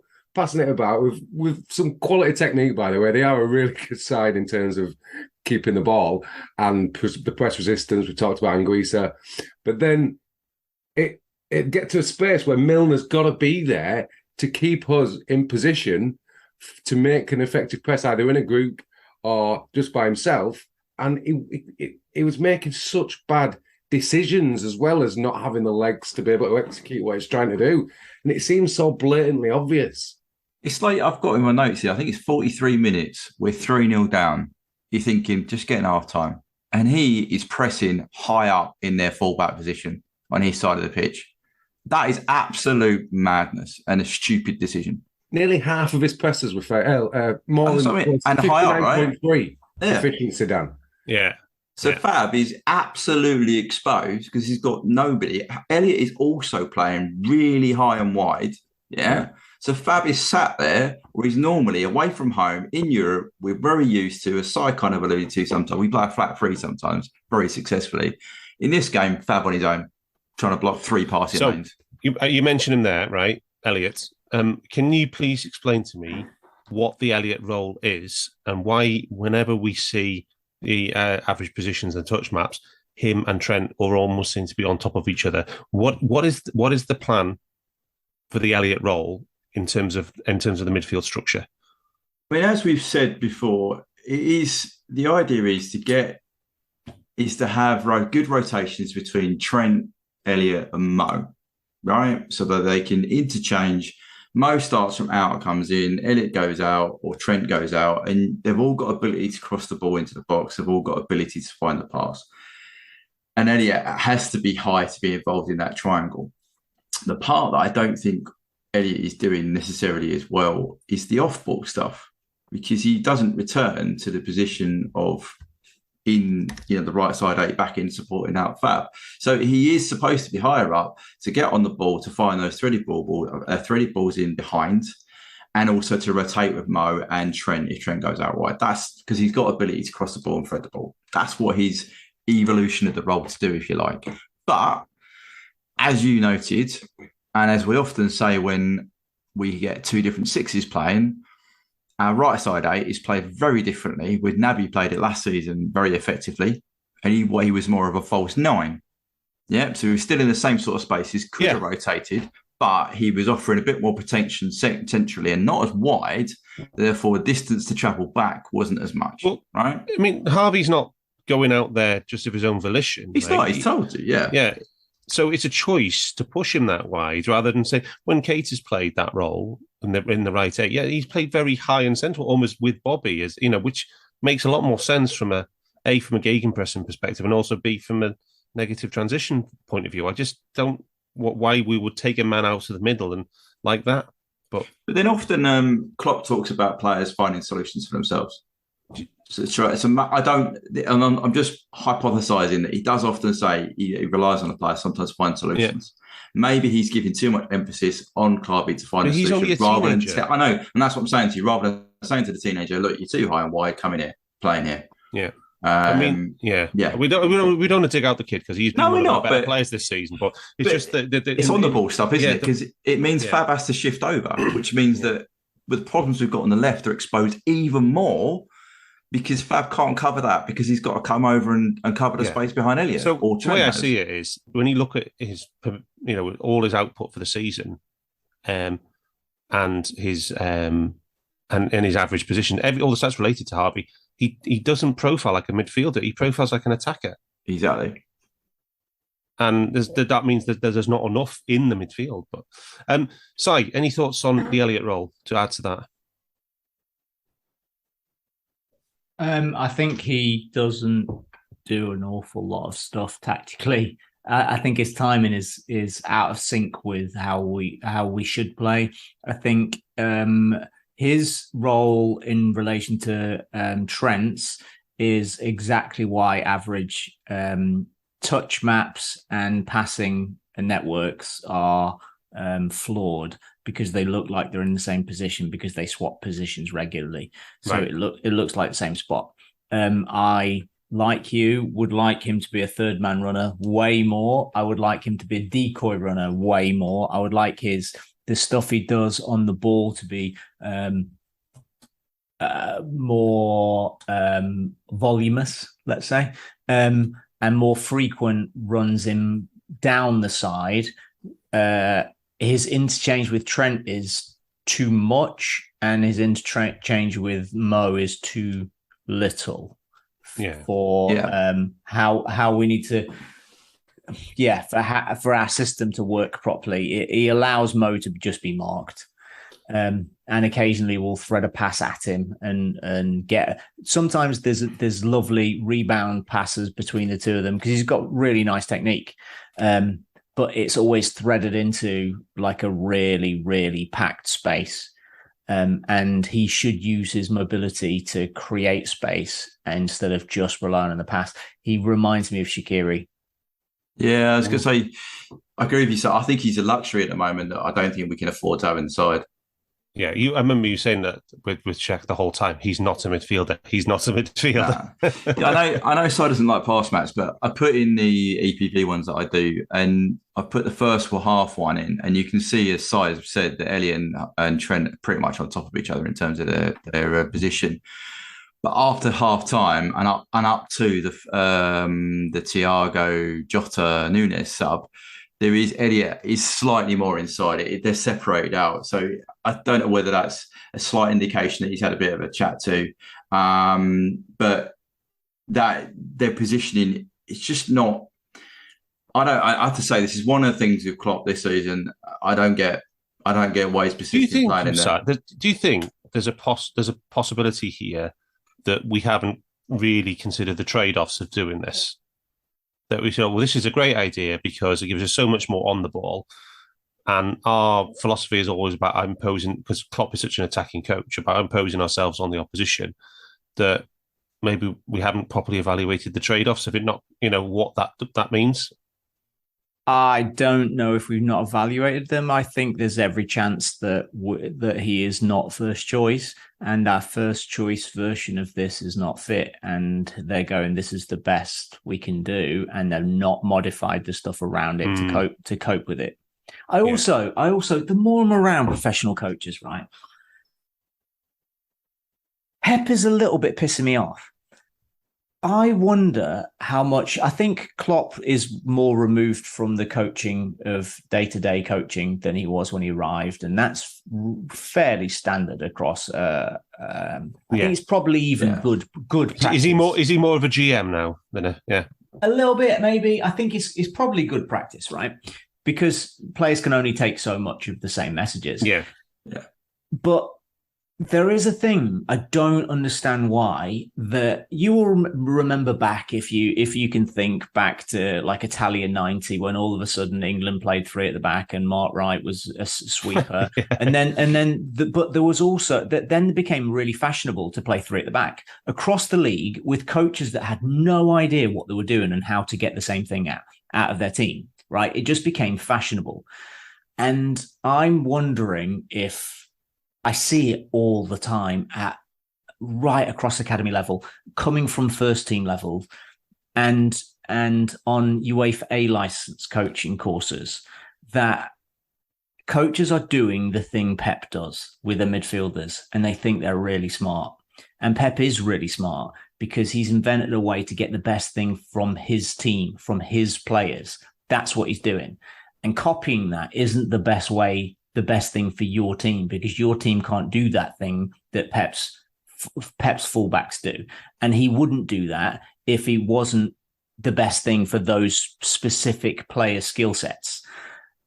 with some quality technique, by the way. They are a really good side in terms of keeping the ball and the press resistance. We talked about Anguissa. But then it get to a space where Milner's got to be there to keep us in position to make an effective press, either in a group or just by himself. And he was making such bad decisions, as well as not having the legs to be able to execute what he's trying to do. And it seems so blatantly obvious. It's like, I've got in my notes here, I think it's 43 minutes, we're 3-0 down. You're thinking, just getting half time. And he is pressing high up in their fullback position on his side of the pitch. That is absolute madness and a stupid decision. Nearly half of his presses were more than and high up, right? 59.3 efficiency, Dan. Yeah. So Fab is absolutely exposed because he's got nobody. Elliott is also playing really high and wide. Yeah. So Fab is sat there where he's normally away from home in Europe. We're very used to, as Si kind of alluded to sometimes, we play a flat three sometimes very successfully. In this game, Fab on his own, trying to block 3 passing lanes. You mentioned him there, right, Elliott? Can you please explain to me what the Elliott role is and why whenever we see the average positions and touch maps, him and Trent are almost seem to be on top of each other? What is the plan for the Elliott role in terms of the midfield structure? I mean, as we've said before, the idea is to have good rotations between Trent, Elliott, and Mo, right? So that they can interchange. Mo starts from out, comes in, Elliott goes out, or Trent goes out, and they've all got ability to cross the ball into the box. They've all got ability to find the pass. And Elliott has to be high to be involved in that triangle. The part that I don't think Elliott is doing necessarily as well is the off-ball stuff, because he doesn't return to the position of in the right side 8 back in supporting out Fab. So he is supposed to be higher up to get on the ball, to find those threaded balls in behind, and also to rotate with Mo and Trent if Trent goes out wide. That's because he's got ability to cross the ball and thread the ball. That's what his evolution of the role to do, if you like. But as you noted, and as we often say when we get 2 different sixes playing, our right side 8 is played very differently. With Naby played it last season very effectively, and he was more of a false 9. Yeah, so he was still in the same sort of spaces, could have rotated, but he was offering a bit more protection centrally and not as wide. Therefore, distance to travel back wasn't as much. Well, right? I mean, Harvey's not going out there just of his own volition. He's not. He's told to. Yeah. Yeah. So it's a choice to push him that wide rather than say, when Kate has played that role in the right 8, he's played very high and central, almost with Bobby, as which makes a lot more sense from a gegenpressing perspective, and also B, from a negative transition point of view. I just don't why we would take a man out of the middle and like that. But then often Klopp talks about players finding solutions for themselves. So I don't, and I'm just hypothesizing that he does often say he relies on the player sometimes to find solutions. Yeah. Maybe he's giving too much emphasis on Clarby to find a solution rather than I know, and that's what I'm saying to you. Rather than saying to the teenager, "Look, you're too high and wide. Come in here, playing here." Yeah. We don't want to dig out the kid because he's been one of the better players this season. But it's just it's on the ball stuff, isn't it? Because it means Fab has to shift over, which means that with the problems we've got on the left, they're exposed even more. Because Fab can't cover that because he's got to come over and cover the space behind Elliott. So the way I see it is when you look at his, all his output for the season, and his and his average position, all the stats related to Harvey, he doesn't profile like a midfielder. He profiles like an attacker. Exactly. And that means that there's not enough in the midfield. But Si, any thoughts on the Elliott role to add to that? I think he doesn't do an awful lot of stuff tactically. I think his timing is out of sync with how we should play. I think his role in relation to Trent's is exactly why average touch maps and passing networks are flawed, because they look like they're in the same position because they swap positions regularly. So right. It looks like the same spot. I, like you, would like him to be a third man runner way more. I would like him to be a decoy runner way more. I would like the stuff he does on the ball to be more voluminous, let's say, and more frequent runs in down the side. His interchange with Trent is too much, and his interchange with Mo is too little. For how we need to, for our system to work properly. He allows Mo to just be marked, and occasionally we'll thread a pass at him and get. Sometimes there's lovely rebound passes between the two of them because he's got really nice technique. But it's always threaded into like a really, really packed space. And he should use his mobility to create space instead of just relying on the pass. He reminds me of Shaqiri. Yeah, I was going to say, I agree with you. So I think he's a luxury at the moment that I don't think we can afford to have inside. Yeah, I remember you saying that with Shaq the whole time. He's not a midfielder. He's not a midfielder. Yeah, I know Si doesn't like pass maps, but I put in the EPV ones that I do, and I put the first half one in, and you can see, as Si has said, that Elliott and Trent are pretty much on top of each other in terms of their position. But after half time and up to the Thiago Jota Nunes sub, there is Elliott is slightly more inside it. They're separated out. So I don't know whether that's a slight indication that he's had a bit of a chat to. But that their positioning, it's just not. I have to say, this is one of the things with Klopp this season. I don't get why he's specifically playing in there. Do you think there's a possibility here that we haven't really considered the trade-offs of doing this? That we thought, well, this is a great idea because it gives us so much more on the ball. And our philosophy is always about imposing, because Klopp is such an attacking coach, about imposing ourselves on the opposition, that maybe we haven't properly evaluated the trade-offs of it, not, what that means. I don't know if we've not evaluated them. I think there's every chance that he is not first choice, and our first choice version of this is not fit, and they're going, this is the best we can do, and they've not modified the stuff around it to cope with it. I also, the more I'm around professional coaches, right, Pep is a little bit pissing me off. I wonder how much. I think Klopp is more removed from the coaching of day-to-day coaching than he was when he arrived, and that's fairly standard across. I think it's probably even good practice. Is he more of a GM now than a little bit, maybe? I think it's probably good practice, right? Because players can only take so much of the same messages. Yeah. But there is a thing I don't understand why, that you will remember back, if you can think back to like Italia 90, when all of a sudden England played three at the back and Mark Wright was a sweeper. But there was also that then it became really fashionable to play three at the back across the league with coaches that had no idea what they were doing and how to get the same thing out of their team, right? It just became fashionable. And I'm wondering if, I see it all the time right across academy level, coming from first team level, and on UEFA A license coaching courses, that coaches are doing the thing Pep does with the midfielders, and they think they're really smart. And Pep is really smart because he's invented a way to get the best thing from his team, from his players. That's what he's doing. And copying that isn't the best thing for your team, because your team can't do that thing that Pep's fullbacks do. And he wouldn't do that if he wasn't the best thing for those specific player skill sets.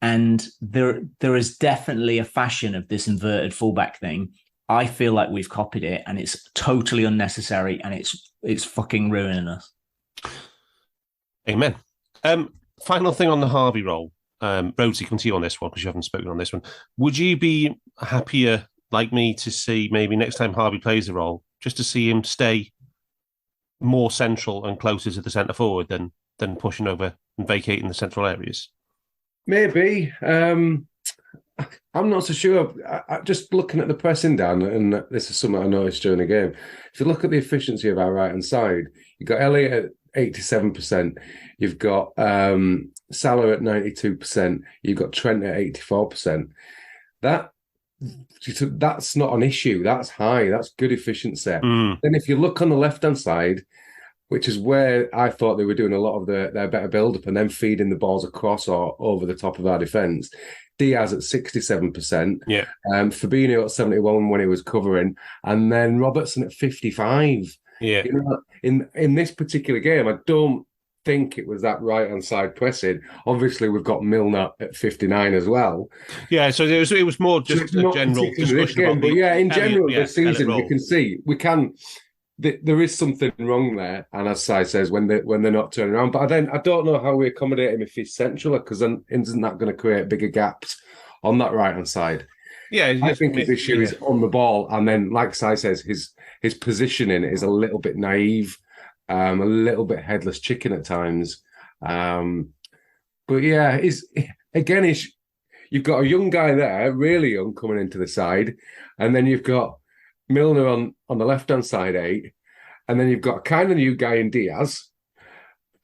And there is definitely a fashion of this inverted fullback thing I feel like we've copied it, and it's totally unnecessary, and it's fucking ruining us. Amen. Final thing on the Harvey role. Rhodesy, come to you on this one because you haven't spoken on this one. Would you be happier, like me, to see maybe next time Harvey plays the role, just to see him stay more central and closer to the centre forward than pushing over and vacating the central areas? Maybe. I'm not so sure. Just looking at the pressing down, and this is something I noticed during the game. If you look at the efficiency of our right-hand side, you've got Elliott at 87%. You've got Salah at 92%. You've got Trent at 84%. That's not an issue. That's high. That's good efficiency. Then if you look on the left-hand side, which is where I thought they were doing a lot of their better build-up and then feeding the balls across or over the top of our defence, Diaz at 67%. Yeah. Fabinho at 71 when he was covering, and then Robertson at 55. Yeah. You know, in this particular game, I don't think it was that right-hand side pressing. Obviously, we've got Milner at 59 as well. Yeah, so it was more just a general discussion game, about but yeah, in general, Elliott, this season, you can see there is something wrong there, and as Si says, when they're not turning around. But I don't know how we accommodate him if he's central, because then isn't that going to create bigger gaps on that right-hand side? Yeah, I think his issue is on the ball, and then, like Si says, his positioning is a little bit naive, a little bit headless chicken at times. But yeah, you've got a young guy there, really young, coming into the side, and then you've got Milner on the left-hand side 8, and then you've got a kind of new guy in Diaz,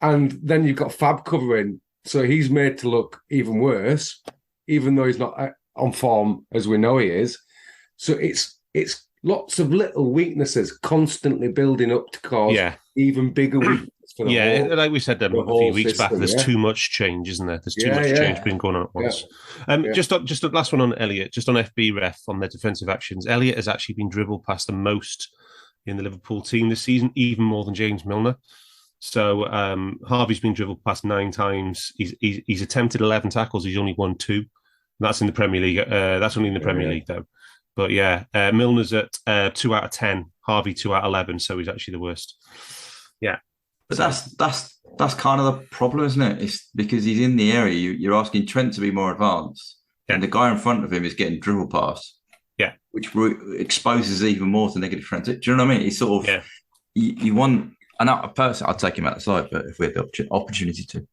and then you've got Fab covering, so he's made to look even worse, even though he's not on form as we know he is. So it's lots of little weaknesses constantly building up to cause even bigger weaknesses. Like we said a few weeks back, there's too much change, isn't there? There's too much change being going on at once. Just the last one on Elliott, just on FB ref on their defensive actions. Elliott has actually been dribbled past the most in the Liverpool team this season, even more than James Milner. So Harvey's been dribbled past 9 times. He's attempted 11 tackles. He's only won 2. That's in the Premier League. That's only in the Premier League, though. But yeah, Milner's at 2 out of 10. Harvey 2 out of 11. So he's actually the worst. Yeah. But that's kind of the problem, isn't it? It's because he's in the area. You're asking Trent to be more advanced, and the guy in front of him is getting dribbled past. Yeah, which exposes even more to negative transit. Do you know what I mean? It's sort of you want. And personally, I'd take him outside, but if we had the opportunity to.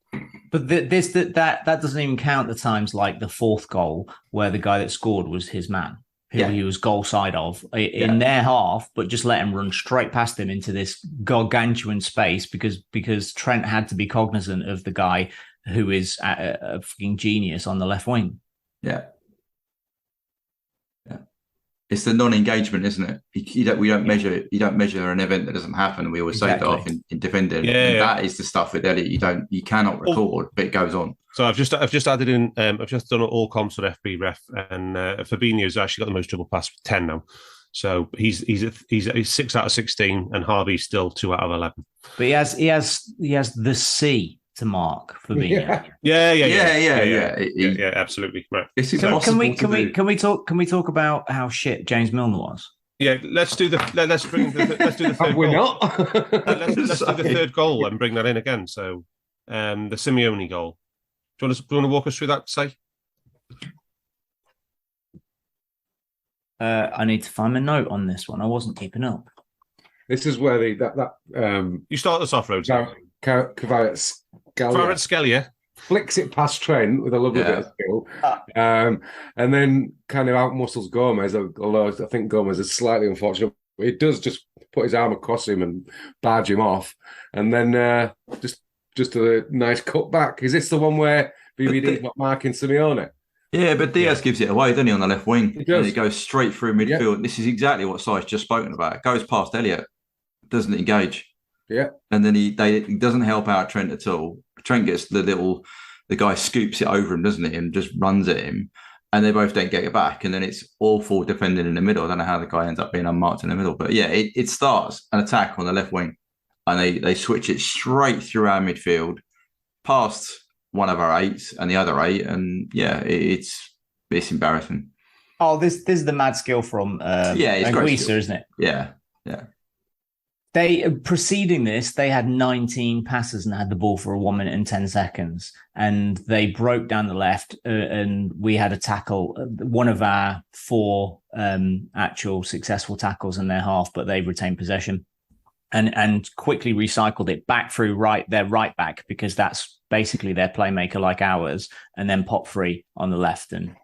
But that doesn't even count the times like the 4th goal where the guy that scored was his man, who he was goal side of in their half, but just let him run straight past him into this gargantuan space because Trent had to be cognizant of the guy who is a fucking genius on the left wing. Yeah. It's the non-engagement, isn't it? You don't measure an event that doesn't happen. We always say that off in defending. That is the stuff with Elliott. You cannot record, but it goes on. So I've just added in. I've just done all comps on FB ref, and Fabinho's actually got the most dribble pass with 10 now. So he's 6 out of 16, and Harvey's still 2 out of 11. But he has the C to mark Fabinho. Yeah, absolutely. Right. It's impossible can we talk about how shit James Milner was? Yeah, let's do the third We're goal. not. let's do the third goal and bring that in again. So the Simeone goal. Do you want to walk us through that, Si? I need to find my note on this one. I wasn't keeping up. This is where you start us off, Rhodesy. Kvaratskhelia flicks it past Trent with a lovely bit of skill, and then kind of outmuscles Gomez. Although I think Gomez is slightly unfortunate, but he does just put his arm across him and barge him off, and then just a nice cutback. Is this the one where BBD's not marking Simeone? Yeah, but Diaz gives it away, doesn't he, on the left wing? And he goes straight through midfield. This is exactly what Si's just spoken about. It goes past Elliott, doesn't engage. Yeah, and then he doesn't help out Trent at all. Trent gets the guy scoops it over him, doesn't he, and just runs at him, and they both don't get it back, and then it's awful defending in the middle. I don't know how the guy ends up being unmarked in the middle, but yeah, it starts an attack on the left wing, and they switch it straight through our midfield, past one of our 8s and the other 8, and yeah, it's embarrassing. Oh, this is the mad skill from Anguissa, isn't it? Yeah. They preceding this, they had 19 passes and had the ball for 1 minute and 10 seconds, and they broke down the left, and we had a tackle, one of our 4 actual successful tackles in their half, but they retained possession and quickly recycled it back through their right back, because that's basically their playmaker like ours, and then pop free on the left, and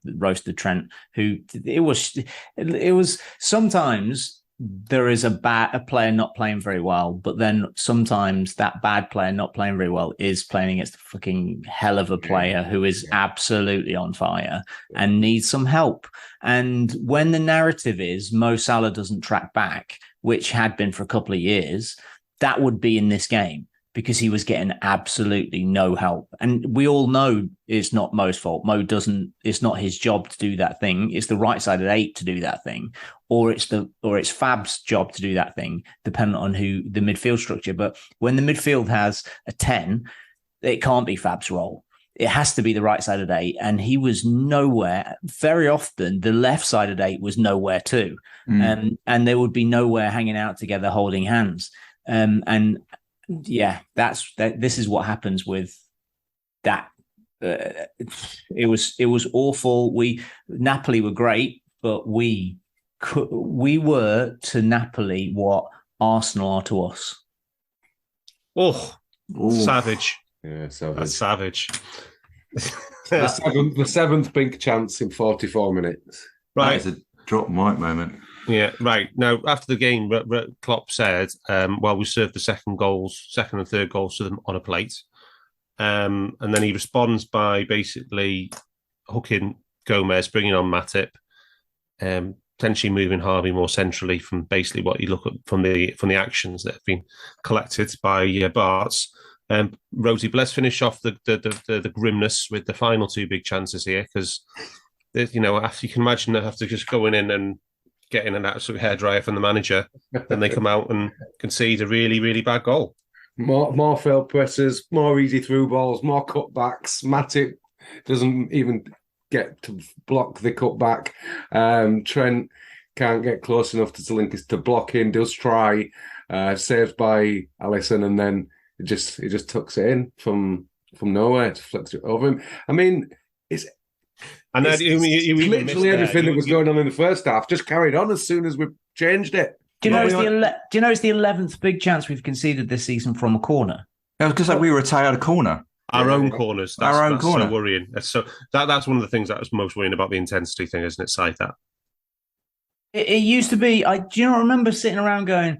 roasted Trent, who it was sometimes there is a player not playing very well, but then sometimes that bad player not playing very well is playing against a fucking hell of a player who is absolutely on fire and needs some help. And when the narrative is Mo Salah doesn't track back, which had been for a couple of years, that would be in this game, because he was getting absolutely no help. And we all know it's not Mo's fault. It's not his job to do that thing. It's the right side of 8 to do that thing. Or it's Fab's job to do that thing, depending on who the midfield structure. But when the midfield has a 10, it can't be Fab's role. It has to be the right side of 8. And he was nowhere. Very often, the left side of 8 was nowhere too. And they would be nowhere hanging out together, holding hands. This is what happens with that. It was awful. Napoli were great, but we were to Napoli what Arsenal are to us. Oh, savage! Yeah, savage. That's savage. the seventh big chance in 44 minutes. Right, it's a drop mic moment. Yeah, right. Now, after the game, Klopp said, we served the second and third goals to them on a plate. And then he responds by basically hooking Gomez, bringing on Matip, potentially moving Harvey more centrally from basically what you look at from the actions that have been collected by Barts. Rhodesy, let's finish off the grimness with the final 2 big chances here, because, after you can imagine after just going in and getting an absolute hairdryer from the manager, then they come out and concede a really, really bad goal. More failed presses, more easy through balls, more cutbacks. Matip doesn't even get to block the cutback. Trent can't get close enough to Salinkis to block in, does try, saved by Alisson, and then it just tucks it in from nowhere, to flicks it over him. I mean, it's literally everything that was going on in the first half just carried on as soon as we changed it. Do you know it's the 11th big chance we've conceded this season from a corner? Yeah, because we were out a corner. Our own corners. That's corner. So worrying. That's one of the things that was most worrying about the intensity thing, isn't it? Side that. It used to be. Do you not remember sitting around going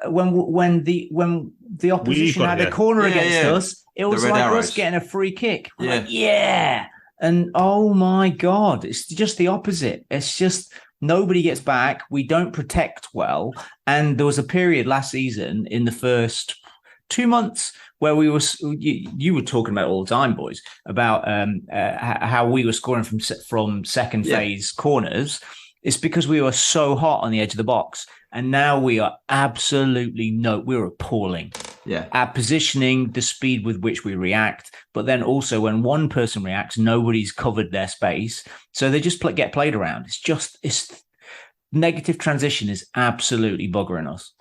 when the opposition had a corner against us? It was like us getting a free kick. And oh my God, it's just the opposite. It's just nobody gets back. We don't protect well. And there was a period last season in the first 2 months where you were talking about all the time, boys, about how we were scoring from second phase corners. It's because we were so hot on the edge of the box. And now we are we're appalling. Yeah. Our positioning, the speed with which we react, but then also when one person reacts, nobody's covered their space. So they just get played around. It's negative transition is absolutely buggering us.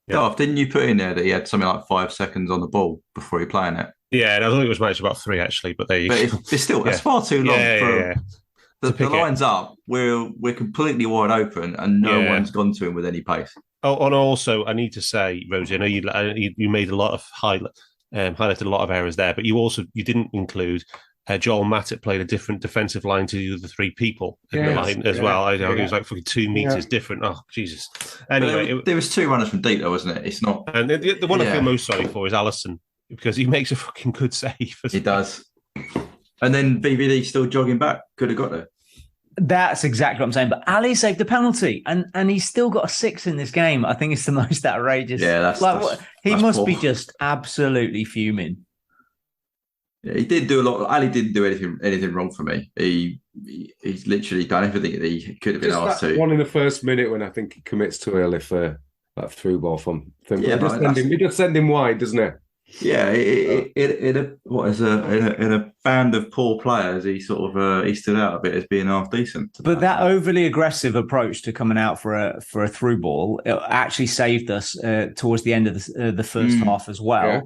Yeah. Darth, didn't you put in there that he had something like 5 seconds on the ball before he playing it? Yeah, and I think it was much about 3 actually, but it's still it's far too long. The line's up. We're completely wide open, and no one's gone to him with any pace. Oh, and also I need to say, Rosie, I know you made a lot of highlighted a lot of errors there, but you didn't include Joel Matip played a different defensive line to the other 3 people in the line as well. It was like fucking 2 meters different. Oh Jesus! Anyway, there was 2 runners from deep, though, wasn't it? It's not. And the one I feel most sorry for is Alisson, because he makes a fucking good save. He does. And then BVD still jogging back. Could have got there. That's exactly what I'm saying. But Ali saved the penalty, and he's still got a 6 in this game. I think it's the most outrageous. Yeah, he must be just absolutely fuming. Yeah, he did do a lot. Ali didn't do anything wrong for me. He's literally done everything that he could have been asked to. One in the first minute when I think he commits too early for that through ball from. Yeah, he just send him wide, doesn't it? Yeah, in a band of poor players, he sort of he stood out a bit as being half decent. But that overly aggressive approach to coming out for a through ball, it actually saved us towards the end of the first half as well.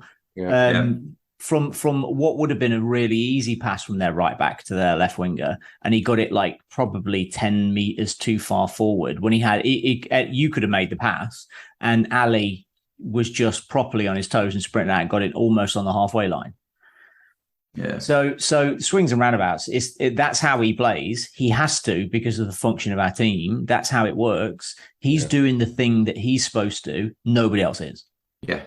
From what would have been a really easy pass from their right back to their left winger, and he got it like probably 10 meters too far forward when he had you could have made the pass, and Ali was just properly on his toes and sprinting out and got it almost on the halfway line. Yeah. So swings and roundabouts. That's how he plays. He has to because of the function of our team. That's how it works. He's doing the thing that he's supposed to. Nobody else is. Yeah.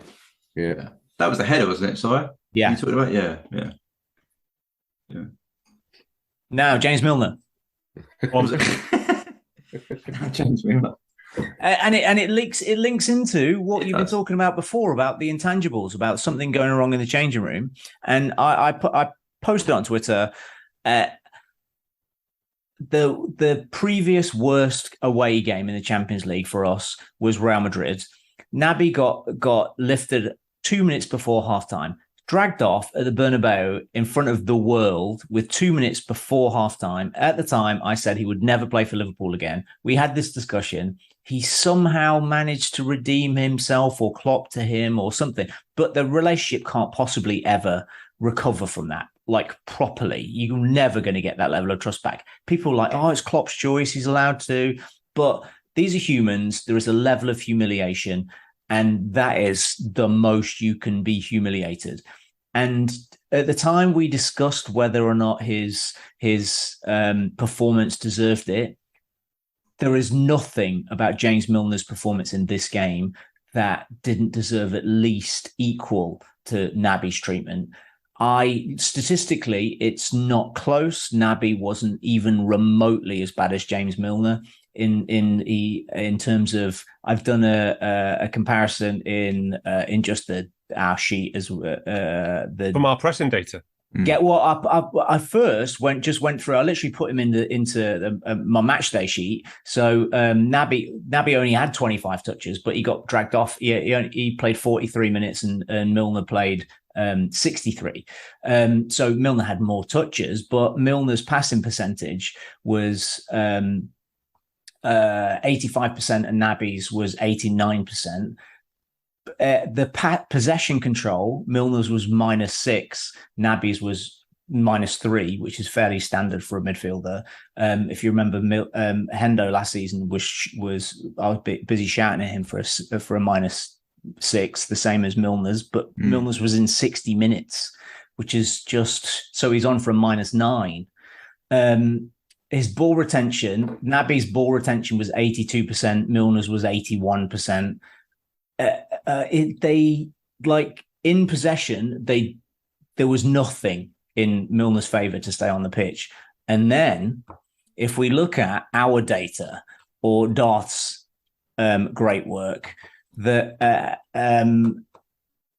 That was the header, wasn't it? Sorry. Yeah. You talking about? Yeah. Now, James Milner. What was it? James Milner. And it links into what you've been talking about before about the intangibles, about something going wrong in the changing room. And I posted on Twitter the previous worst away game in the Champions League for us was Real Madrid. Naby got lifted 2 minutes before halftime, dragged off at the Bernabeu in front of the world with 2 minutes before halftime. At the time, I said he would never play for Liverpool again. We had this discussion. He somehow managed to redeem himself or Klopp to him or something. But the relationship can't possibly ever recover from that, like properly. You're never going to get that level of trust back. People are like, oh, it's Klopp's choice. He's allowed to. But these are humans. There is a level of humiliation. And that is the most you can be humiliated. And at the time we discussed whether or not his performance deserved it, there is nothing about James Milner's performance in this game that didn't deserve at least equal to Naby's treatment. Statistically, it's not close. Naby wasn't even remotely as bad as James Milner. In terms of, I've done a comparison in just our sheet as from our pressing data. Get what I first went through. I literally put him into my match day sheet. So Naby only had 25 touches, but he got dragged off. He played 43 minutes, and Milner played 63. So Milner had more touches, but Milner's passing percentage was 85%, and Naby's was 89%. The possession control, Milner's was -6, Naby's was -3, which is fairly standard for a midfielder. If you remember, Hendo last season was I was busy shouting at him for a -6, the same as Milner's, but Milner's was in 60 minutes, which is just so he's on for a -9. His ball retention, Naby's ball retention was 82%, Milner's was 81%. They like in possession, there was nothing in Milner's favor to stay on the pitch. And then if we look at our data or Darth's great work, that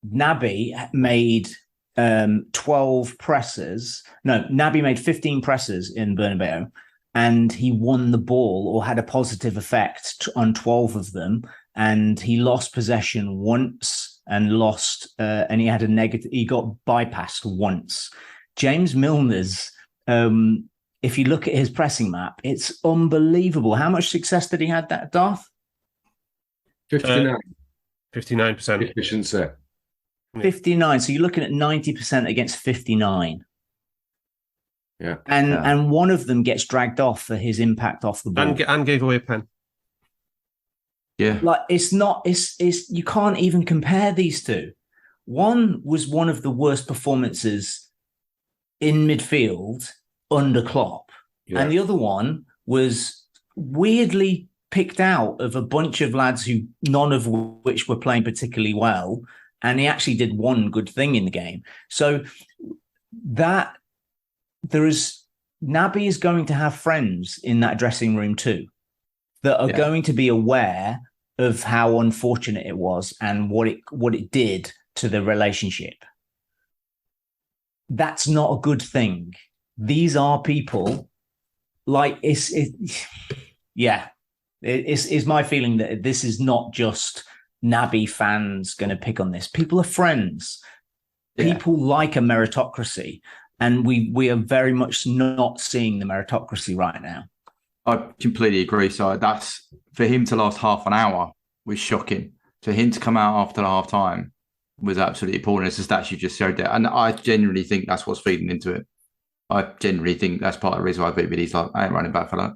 Naby made 12 presses. No, Naby made 15 presses in Bernabeu, and he won the ball or had a positive effect on 12 of them. And he lost possession once and he had a negative, he got bypassed once. James Milner's, if you look at his pressing map, it's unbelievable. How much success did he have that, Darth? 59%. 59%. Efficiency. 59. So you're looking at 90% against 59. Yeah. And one of them gets dragged off for his impact off the ball. And gave away a pen. Yeah. Like it's you can't even compare these two. One was one of the worst performances in midfield under Klopp. Yeah. And the other one was weirdly picked out of a bunch of lads who none of which were playing particularly well. And he actually did one good thing in the game. So that Naby is going to have friends in that dressing room too, that are going to be aware of how unfortunate it was and what it did to the relationship. That's not a good thing. These are people like it's my feeling that this is not just Naby fans going to pick on this. People are friends. People like a meritocracy, and we are very much not seeing the meritocracy right now. I completely agree. So that's for him to last half an hour was shocking. For him to come out after the half time was absolutely appalling. It's the stats you just showed there. And I genuinely think that's what's feeding into it. I genuinely think that's part of the reason why he's like, I ain't running back for that.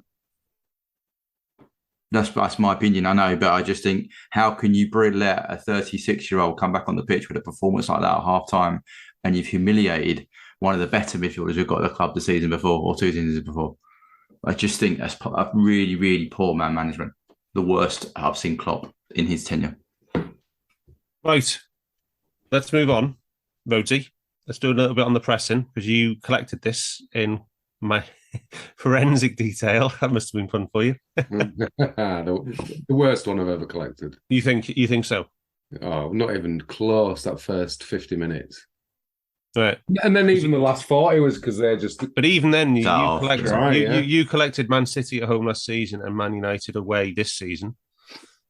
That's my opinion, I know, but I just think, how can you let a 36-year-old come back on the pitch with a performance like that at half time, and you've humiliated one of the better midfielders we've got at the club the season before, or 2 seasons before? I just think that's a really, really poor man management. The worst I've seen Klopp in his tenure. Right. Let's move on. Rhodesy, let's do a little bit on the pressing, because you collected this in my forensic detail. That must have been fun for you. The worst one I've ever collected. You think so? Oh, not even close. That first 50 minutes. Right. And then even the last 40 was because they're just... But even then, you collected, right, you collected Man City at home last season and Man United away this season.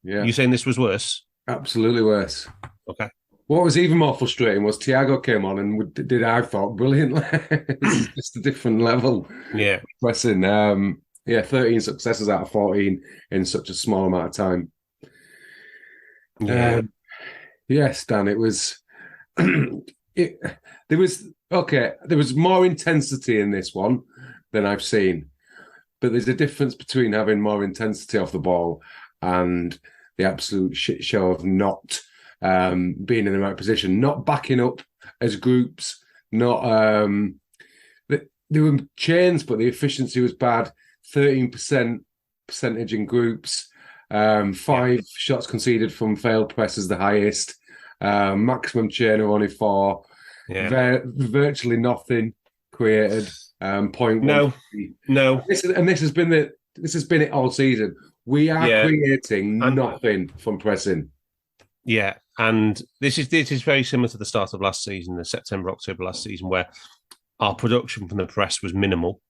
Yeah. You saying this was worse? Absolutely worse. Okay. What was even more frustrating was Thiago came on and did, I thought, brilliantly. It's just a different level. Yeah. Pressing. 13 successes out of 14 in such a small amount of time. Yeah. Yes, Dan, it was... There was more intensity in this one than I've seen. But there's a difference between having more intensity off the ball and the absolute shit show of not being in the right position, not backing up as groups, not there were chains, but the efficiency was bad. 13% percentage in groups, 5 shots conceded from failed presses, the highest. Maximum chain of only 4. Yeah. Virtually nothing created. Point no. This has been it all season. We are creating nothing from pressing. Yeah, and this is very similar to the start of last season, the September, October last season, where our production from the press was minimal,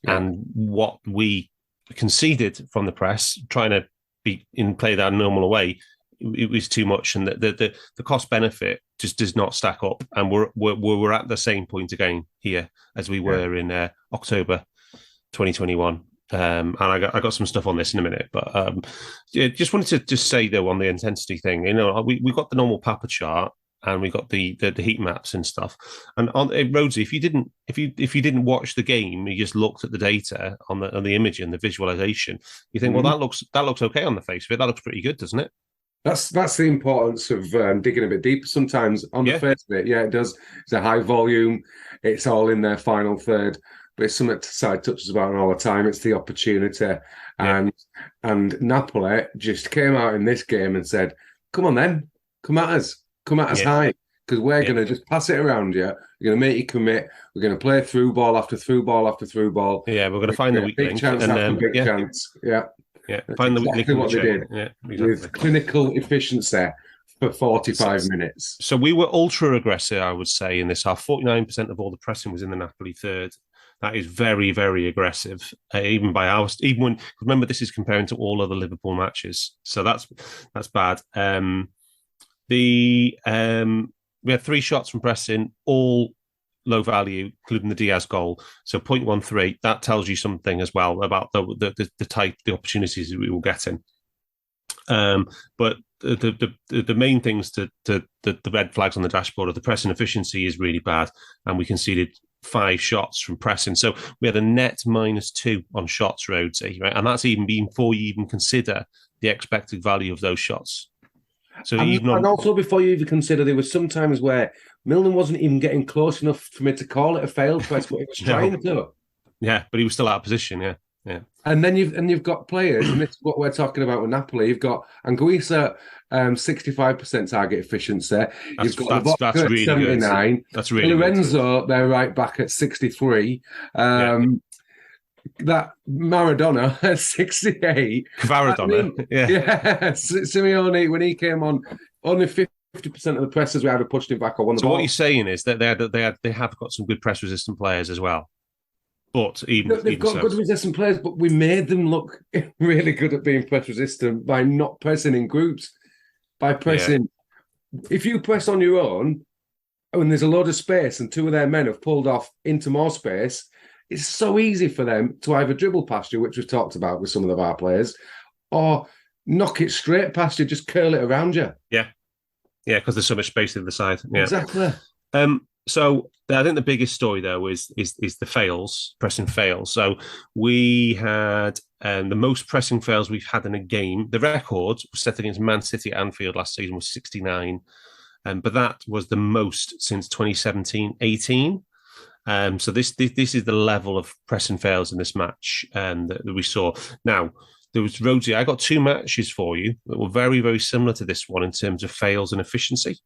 and what we conceded from the press, trying to play that normal way, it was too much, and the cost benefit just does not stack up. And we're at the same point again here as we were in October 2021. And I got some stuff on this in a minute, but just wanted to just say though on the intensity thing, we got the normal Papa chart and we got the heat maps and stuff. And on Rhodesy, if you didn't watch the game, you just looked at the data on the image and the visualization, you think, well, that looks okay on the face of it. That looks pretty good, doesn't it? That's the importance of digging a bit deeper sometimes on the face of it. Yeah, it does. It's a high volume. It's all in their final third. But it's something Side touches about all the time. It's the opportunity. And Napoli just came out in this game and said, come on then, come at us high, because we're going to just pass it around you. We're going to make you commit. We're going to play through ball after through ball after through ball. Yeah, we're going to find the weak link. Chance after big chance. Yeah. Yeah, find exactly the what they did with clinical efficiency for 45 minutes. So we were ultra aggressive, I would say, in this half. 49% of all the pressing was in the Napoli third. That is very, very aggressive, even by ours. Even when, remember, this is comparing to all other Liverpool matches, so that's bad. We had 3 shots from pressing, all low value, including the Diaz goal. So 0.13, that tells you something as well about the type, the opportunities that we were getting. But the main things the red flags on the dashboard of the pressing efficiency is really bad, and we conceded 5 shots from pressing. So we had a net -2 on shots, Rhodesy, right? And that's even before you even consider the expected value of those shots. So and also before you even consider, there was some times where Milner wasn't even getting close enough for me to call it a failed press, but he was trying to. Yeah, but he was still out of position. Yeah. And then you've got players, and this is what we're talking about with Napoli. You've got Anguissa, 65% target efficiency. You've got that's really 79. Good. That's really Lorenzo, good. they're right back at 63. That Maradona at 68. Kvaradona. Simeone, when he came on, only 50% of the presses we had pushed him back or won the ball. So what you're saying is that they have got some good press resistant players as well. But they've got good resistant players, but we made them look really good at being press resistant by not pressing in groups. By pressing, if you press on your own, when there's a load of space and two of their men have pulled off into more space, it's so easy for them to either dribble past you, which we've talked about with some of our players, or knock it straight past you, just curl it around you. Yeah, because there's so much space either side. Yeah. Exactly. So I think the biggest story though is the fails, pressing fails. So we had the most pressing fails we've had in a game. The record was set against Man City at Anfield last season was 69, but that was the most since 2017-18. So this is the level of pressing fails in this match that we saw. Now, there was Rhodesy. I got two matches for you that were very, very similar to this one in terms of fails and efficiency.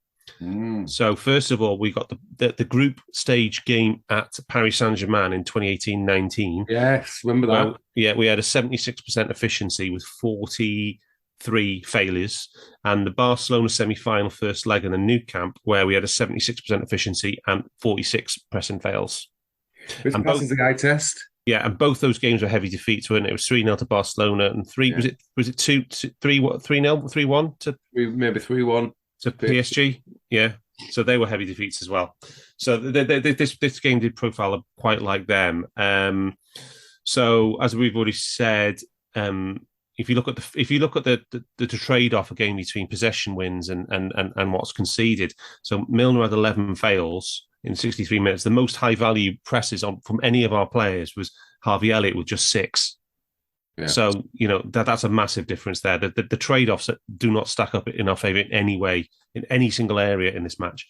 So first of all, we got the group stage game at Paris Saint-Germain in 2018-19. Yes, remember that? Well, yeah, we had a 76% efficiency with 43 failures, and the Barcelona semi-final first leg in the Nou Camp, where we had a 76% efficiency and 46 pressing fails. This passes the eye test. Yeah, and both those games were heavy defeats, weren't it? It was 3-0 to Barcelona and 3. Yeah. Was it 2-3 3-0 3-1 to maybe 3-1 to PSG? Yeah. So they were heavy defeats as well. So this game did profile quite like them. So as we've already said, if you look at the trade off again between possession wins and what's conceded, so Milner had 11 fails in 63 minutes. The most high value presses from any of our players was Harvey Elliott with just 6. Yeah. So that's a massive difference there. The trade offs do not stack up in our favour in any way, in any single area in this match.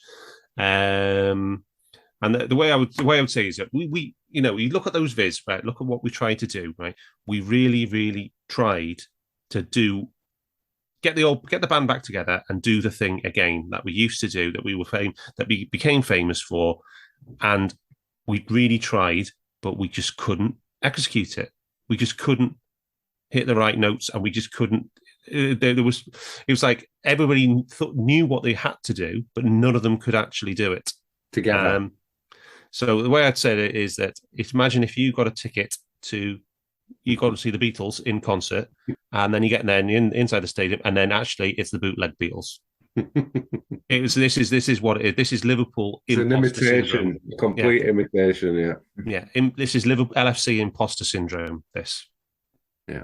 And the way I would say is that we you look at those vids, right? Look at what we tried to do, right? We really, really tried to get the band back together and do the thing again that we used to do, that we became famous for, and we really tried, but we just couldn't execute it. We just couldn't hit the right notes, and we just couldn't. It was like everybody knew what they had to do, but none of them could actually do it together. So the way I'd say it is that imagine if you got a ticket you go to see the Beatles in concert, and then you get there inside the stadium, and then actually it's the bootleg Beatles. This is what it is. This is Liverpool. It's an imitation, complete imitation. Yeah. This is Liverpool LFC imposter syndrome. This. Yeah.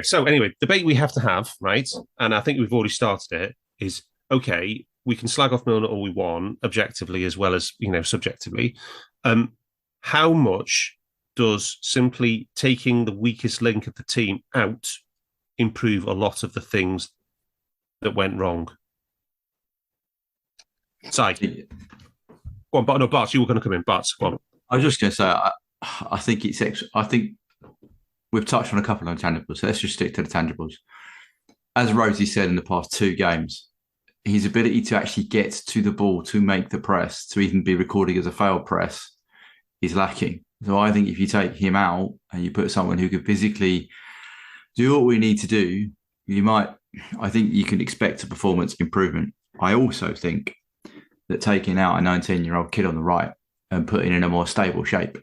So anyway, debate we have to have, right? And I think we've already started it. Is okay. We can slag off Milner all we want, objectively as well as subjectively. How much does simply taking the weakest link of the team out improve a lot of the things that went wrong? Si. Go on, but no, Barts, you were going to come in. Barts, go on. I was just going to say, I think we've touched on a couple of intangibles, so let's just stick to the tangibles. As Rhodesy said in the past 2 games, his ability to actually get to the ball, to make the press, to even be recorded as a failed press is lacking. So I think if you take him out and you put someone who can physically do what we need to do, I think you can expect a performance improvement. I also think that taking out a 19-year-old kid on the right and putting in a more stable shape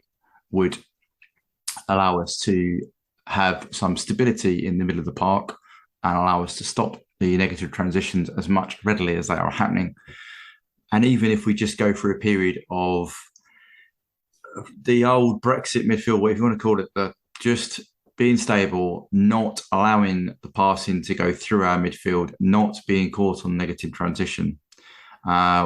would allow us to have some stability in the middle of the park and allow us to stop the negative transitions as much readily as they are happening. And even if we just go through a period of the old Brexit midfield, whatever you want to call it, just being stable, not allowing the passing to go through our midfield, not being caught on negative transition,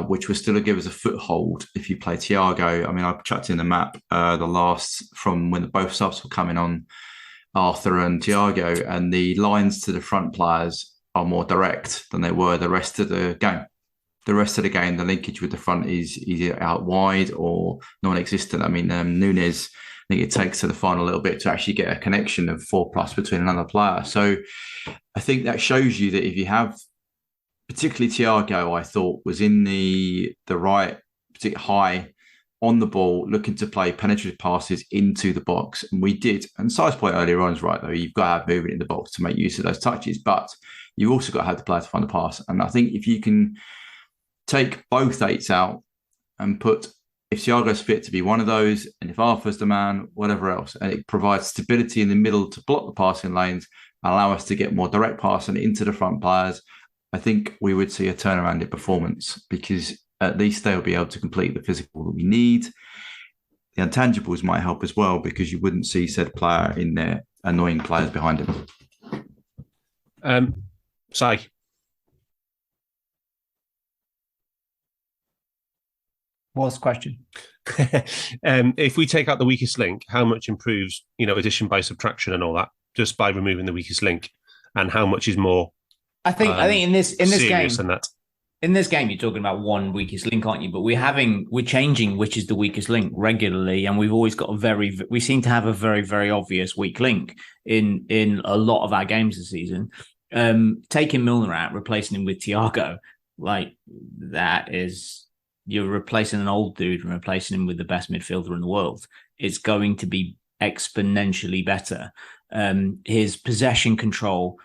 which will still give us a foothold if you play Thiago. I mean, I chucked in the map, the last from when both subs were coming on, Arthur and Thiago, and the lines to the front players are more direct than they were the rest of the game. The rest of the game, the linkage with the front is either out wide or non-existent. I mean, Núñez, I think it takes to the final a little bit to actually get a connection of 4+ between another player. So I think that shows you that if you have, particularly Thiago, I thought was in the right, particularly high on the ball, looking to play penetrative passes into the box. And we did. And Si's point earlier on is right, though. You've got to have movement in the box to make use of those touches, but you've also got to have the player to find the pass. And I think if you can take both 8s out and put, if Thiago's fit to be one of those, and if Arthur's the man, whatever else, and it provides stability in the middle to block the passing lanes, allow us to get more direct passing into the front players, I think we would see a turnaround in performance, because at least they'll be able to complete the physical that we need. The intangibles might help as well, because you wouldn't see said player in there annoying players behind him. Si. What's the question? If we take out the weakest link, how much improves, addition by subtraction and all that, just by removing the weakest link, and how much is more? I think in this game, than that. In this game, you're talking about one weakest link, aren't you? But we're changing which is the weakest link regularly, and we've always got we seem to have a very, very obvious weak link in a lot of our games this season. Taking Milner out, replacing him with Thiago, like that is. You're replacing an old dude and replacing him with the best midfielder in the world. It's going to be exponentially better. His possession control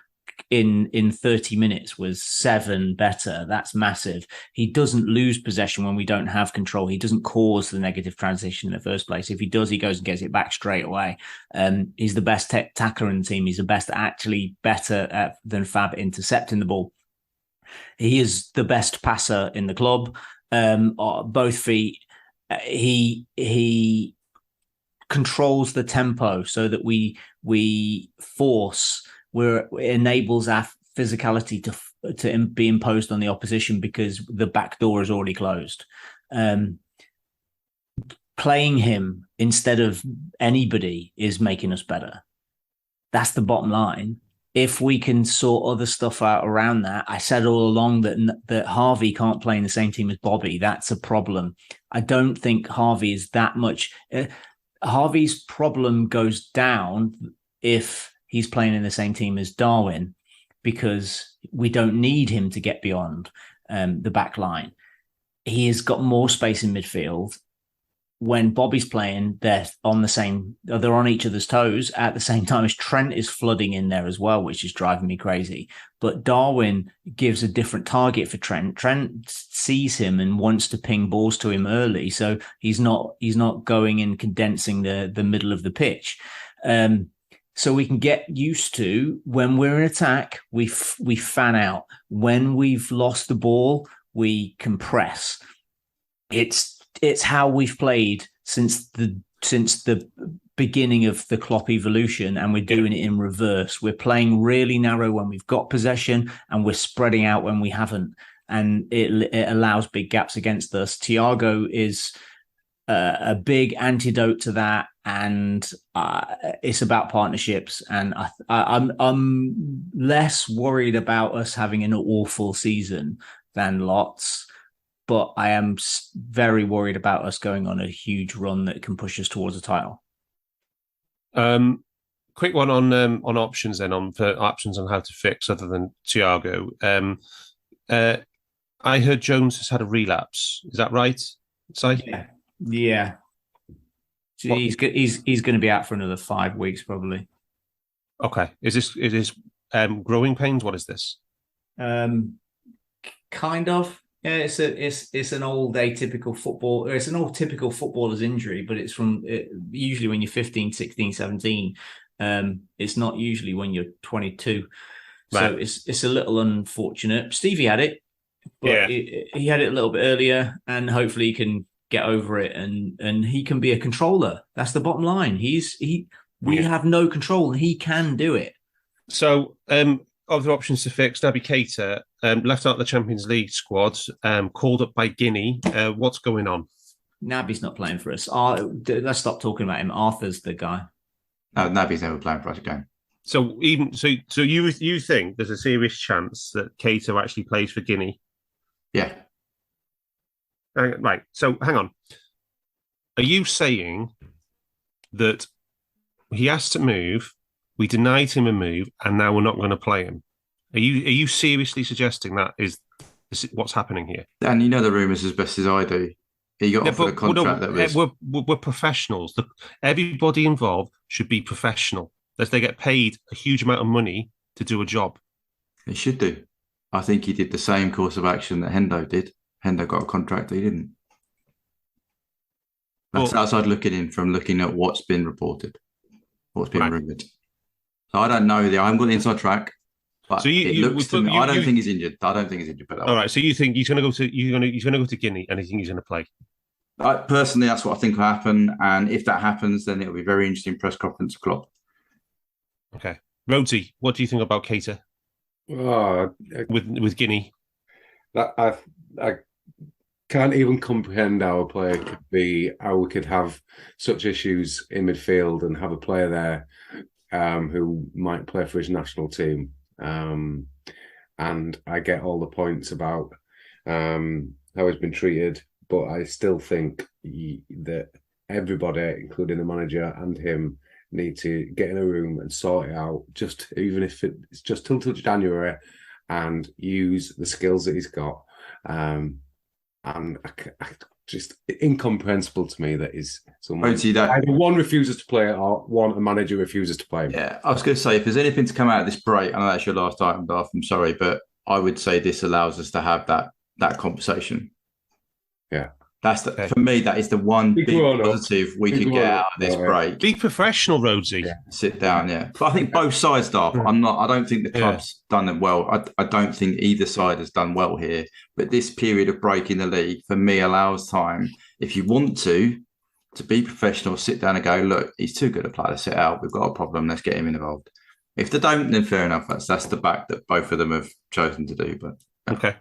in 30 minutes was 7 better. That's massive. He doesn't lose possession when we don't have control. He doesn't cause the negative transition in the first place. If he does, he goes and gets it back straight away. He's the best tackler in the team. He's the best, actually better than Fab intercepting the ball. He is the best passer in the club. Both feet. He controls the tempo so that we force, where it enables our physicality to be imposed on the opposition because the back door is already closed. Playing him instead of anybody is making us better. That's the bottom line. If we can sort other stuff out around that, I said all along that Harvey can't play in the same team as Bobby. That's a problem. I don't think Harvey is that much. Harvey's problem goes down if he's playing in the same team as Darwin, because we don't need him to get beyond the back line. He has got more space in midfield. When Bobby's playing, they're on each other's toes at the same time as Trent is flooding in there as well, which is driving me crazy. But Darwin gives a different target for Trent. Trent sees him and wants to ping balls to him early, so he's not going and condensing the middle of the pitch. So we can get used to, when we're in attack, we fan out. When we've lost the ball, we compress. It's how we've played since the beginning of the Klopp evolution, and we're doing it in reverse. We're playing really narrow when we've got possession, and we're spreading out when we haven't, and it allows big gaps against us. Thiago is a big antidote to that, and it's about partnerships. And I'm less worried about us having an awful season than lots. But I am very worried about us going on a huge run that can push us towards a title. Quick one on options then, for options on how to fix other than Thiago. I heard Jones has had a relapse. Is that right? Si? Yeah. So he's going to be out for another 5 weeks probably. Okay. Is this growing pains? What is this? Kind of. Yeah, it's an old atypical football. It's an old typical footballer's injury, but it's from usually when you're 15, 16, 17. It's not usually when you're 22. Right. So it's a little unfortunate. Stevie had it, but he had it a little bit earlier, and hopefully he can get over it, and he can be a controller. That's the bottom line. We have no control, and he can do it. So other options to fix: Naby Keita, left out the Champions League squad, called up by Guinea. What's going on? Naby's not playing for us. Let's stop talking about him. Arthur's the guy. No, Naby's never playing for us again. So you think there's a serious chance that Keita actually plays for Guinea? Yeah. Right. So hang on. Are you saying that he has to move? We denied him a move, and now we're not going to play him. Are you seriously suggesting that is what's happening here? Dan, you know the rumours as best as I do. He got offered a contract that was... We're professionals. Everybody involved should be professional. That they get paid a huge amount of money to do a job. He should do. I think he did the same course of action that Hendo did. Hendo got a contract, he didn't. That's outside looking at what's been reported, what's been rumoured. So I don't know. I haven't got the inside track. But so it looks to me, I don't think he's injured. I don't think he's injured. But all right. So you think he's going to go to he's going to go to Guinea, and you think he's going to play? Personally, that's what I think will happen. And if that happens, then it'll be very interesting press conference Klopp. Okay, Rhodesy, what do you think about Keita? With Guinea, I can't even comprehend how a player could be, how we could have such issues in midfield and have a player there who might play for his national team. And I get all the points about how he's been treated, but I still think that everybody, including the manager and him, need to get in a room and sort it out, just even if it's just till January, and use the skills that he's got. And I just incomprehensible to me that is someone either one refuses to play or one a manager refuses to play him. Yeah, I was going to say, if there's anything to come out of this break, I know that's your last item, Darth, I'm sorry, but I would say this allows us to have that conversation. Yeah. For me, that is the one big positive we could get out of this break. Be professional, Rhodesy. Yeah. Sit down, yeah. But I think both sides, Darth. I don't think the club's done it well. I don't think either side has done well here. But this period of break in the league, for me, allows time, if you want to be professional, sit down and go, look, he's too good a player to sit out. We've got a problem. Let's get him involved. If they don't, then fair enough. That's the back that both of them have chosen to do. But okay.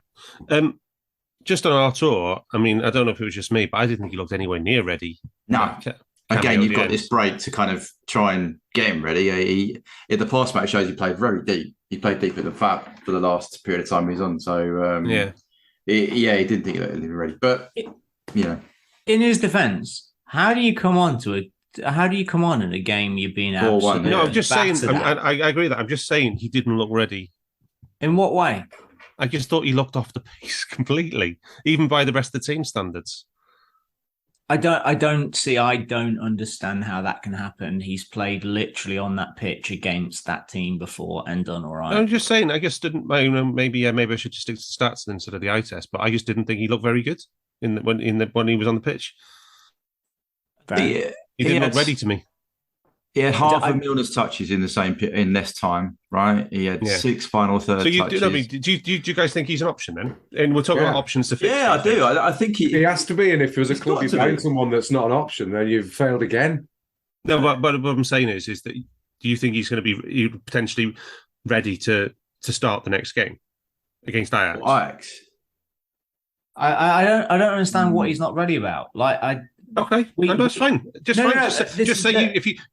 Just on Artur, I mean, I don't know if it was just me, but I didn't think he looked anywhere near ready. No. Again, you've got this break to kind of try and get him ready. The past match shows he played very deep. He played deep at the Fab for the last period of time he's on. So, he didn't think he looked ready. But, in his defence, how do you come on in a game you've been absolutely... No, I'm just saying, I agree with that. I'm just saying he didn't look ready. In what way? I just thought he looked off the pace completely, even by the rest of the team standards. I don't understand how that can happen. He's played literally on that pitch against that team before and done all right. I'm just saying, I just didn't, maybe I should just stick to the stats instead of the eye test, but I just didn't think he looked very good when he was on the pitch. He didn't look ready to me. He had half of Milner's touches in less time, right? He had 6 final third touches. Do you guys think he's an option then? And we're talking about options to fix. Yeah, I do. I think he has to be. And if there's a club you find someone that's not an option, then you've failed again. No, but what I'm saying is that do you think he's going to be potentially ready to start the next game against Ajax? I don't understand what he's not ready about. Okay, that's fine.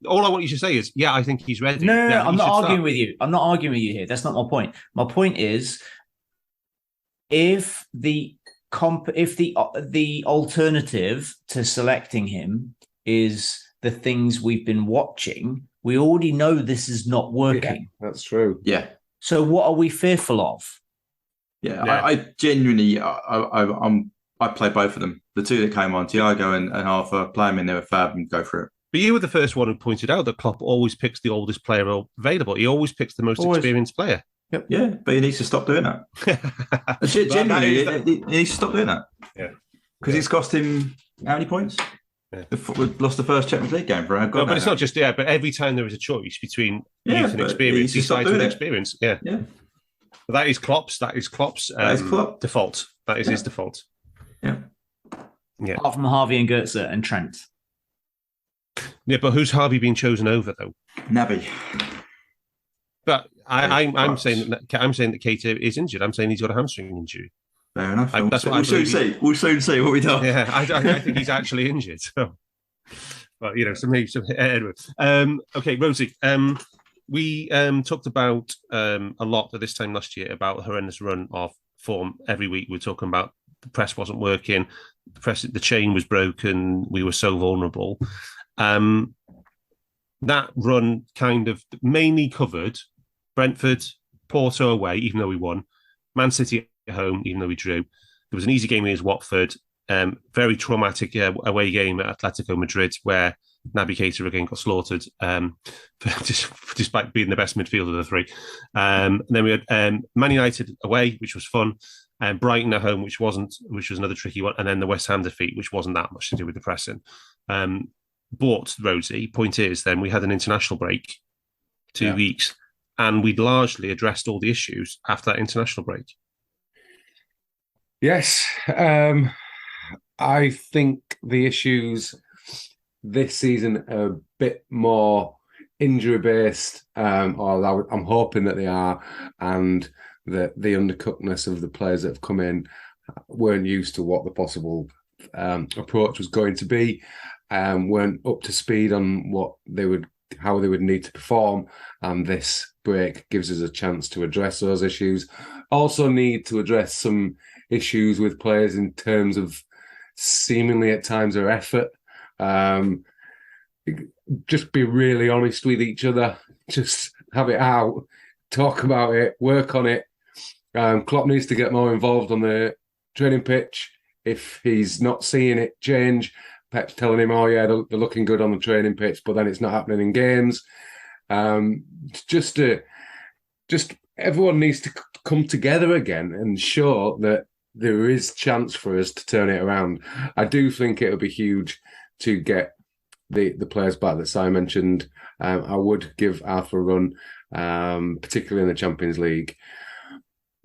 All I want you to say is, I think he's ready. No, I'm not arguing with you. I'm not arguing with you here. That's not my point. My point is, if the alternative to selecting him is the things we've been watching, we already know this is not working. Yeah, that's true. Yeah. So what are we fearful of? Yeah. I genuinely, I play both of them. The two that came on, Thiago and Arthur, play them in there with Fab and go for it. But you were the first one who pointed out that Klopp always picks the oldest player available. He always picks the most experienced player. Yep. Yeah, but he needs to stop doing that. Genuinely, he needs to stop doing that. Yeah. Because it's cost him how many points? Yeah. We've lost the first Champions League game for him. No, but it's not just but every time there is a choice between youth and experience, he sides with experience. Yeah. But that is Klopp's default. That is his default. Yeah. Apart from Harvey and Goetze and Trent. Yeah, but who's Harvey being chosen over though? Naby. But I'm saying that Keita is injured. I'm saying he's got a hamstring injury. Fair enough. We'll soon see what we do. Yeah, I think he's actually injured. So, but anyway. Okay, Rhodesy. We talked about a lot at this time last year about a horrendous run of form. Every week we're talking about the press wasn't working, the chain was broken, we were so vulnerable. That run kind of mainly covered Brentford, Porto away, even though we won, Man City at home, even though we drew. There was an easy game against Watford, very traumatic away game at Atletico Madrid, where Naby Keita again got slaughtered, despite being the best midfielder of the three. And then we had Man United away, which was fun. And Brighton at home, which was another tricky one, and then the West Ham defeat, which wasn't that much to do with the pressing. But Rhodesy, point is, then we had an international break, 2 weeks, and we'd largely addressed all the issues after that international break. Yes. I think the issues this season are a bit more injury-based, or I'm hoping that they are, and that the undercookedness of the players that have come in weren't used to what the possible approach was going to be, weren't up to speed on how they would need to perform, and this break gives us a chance to address those issues. Also need to address some issues with players in terms of seemingly at times their effort. Just be really honest with each other. Just have it out, talk about it, work on it. Klopp needs to get more involved on the training pitch. If he's not seeing it change, Pep's telling him, "Oh yeah, they're looking good on the training pitch," but then it's not happening in games. Just everyone needs to come together again and show that there is chance for us to turn it around. I do think it would be huge to get the players back that Si mentioned. I would give Arthur a run, particularly in the Champions League.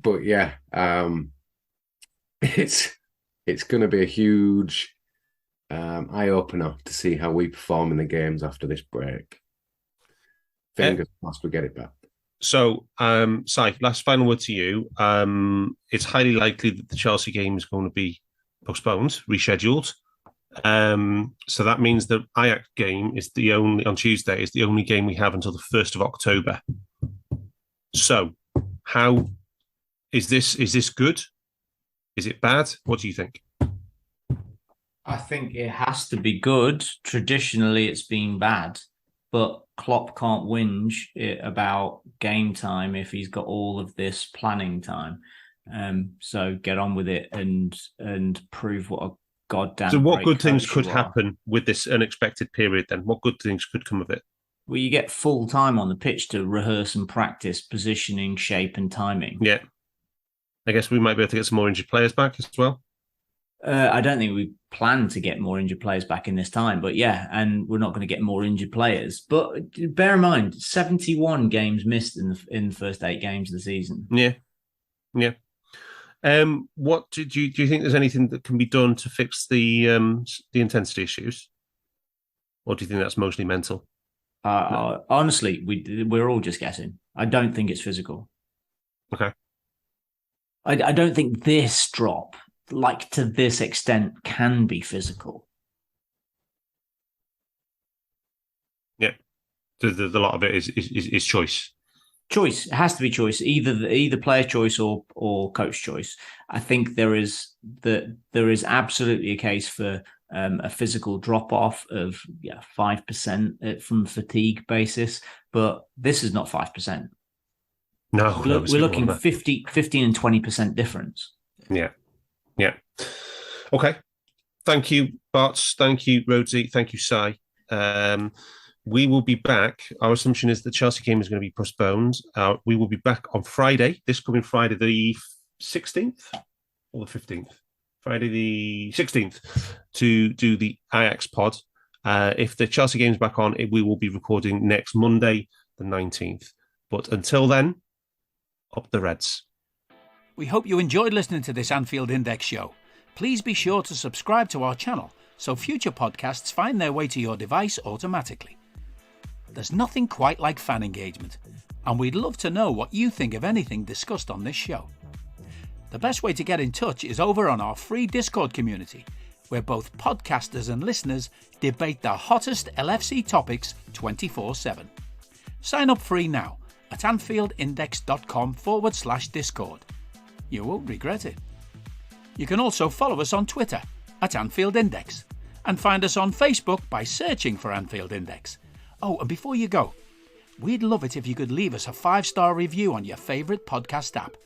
But yeah, it's going to be a huge eye-opener to see how we perform in the games after this break. Fingers crossed we get it back. So, Si, last final word to you. It's highly likely that the Chelsea game is going to be postponed, rescheduled. So that means the Ajax game is on Tuesday is the only game we have until the 1st of October. So, how is this? Is this good? Is it bad? What do you think? I think it has to be good. Traditionally, it's been bad, but Klopp can't whinge about game time if he's got all of this planning time. So get on with it and prove what a goddamn. So what good things could happen with this unexpected period then? What good things could come of it? Well, you get full time on the pitch to rehearse and practice positioning, shape, and timing. Yeah. I guess we might be able to get some more injured players back as well. I don't think we plan to get more injured players back in this time, but yeah, and we're not going to get more injured players. But bear in mind, 71 games missed in the first 8 games of the season. Yeah. What do you think? There's anything that can be done to fix the intensity issues, or do you think that's mostly mental? Honestly, we're all just guessing. I don't think it's physical. Okay. I don't think this drop, like to this extent, can be physical. Yeah, the lot of it is choice. Choice. It has to be choice, either player choice or coach choice. I think there is absolutely a case for a physical drop off of 5% from fatigue basis, but this is not 5%. No, we're looking 15 and 20% difference. Yeah. Okay. Thank you, Barts. Thank you, Rhodesy. Thank you, Si. We will be back. Our assumption is the Chelsea game is going to be postponed. We will be back on Friday, this coming Friday, the 16th or the 15th? Friday the 16th to do the Ajax pod. If the Chelsea game is back on, we will be recording next Monday, the 19th. But until then, up the Reds. We hope you enjoyed listening to this Anfield Index show. Please be sure to subscribe to our channel so future podcasts find their way to your device automatically. There's nothing quite like fan engagement, and we'd love to know what you think of anything discussed on this show. The best way to get in touch is over on our free Discord community, where both podcasters and listeners debate the hottest LFC topics 24/7. Sign up free now at AnfieldIndex.com/Discord. You won't regret it. You can also follow us on Twitter at Anfield Index and find us on Facebook by searching for Anfield Index. Oh, and before you go, we'd love it if you could leave us a 5-star review on your favourite podcast app.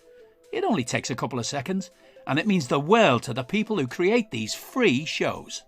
It only takes a couple of seconds, and it means the world to the people who create these free shows.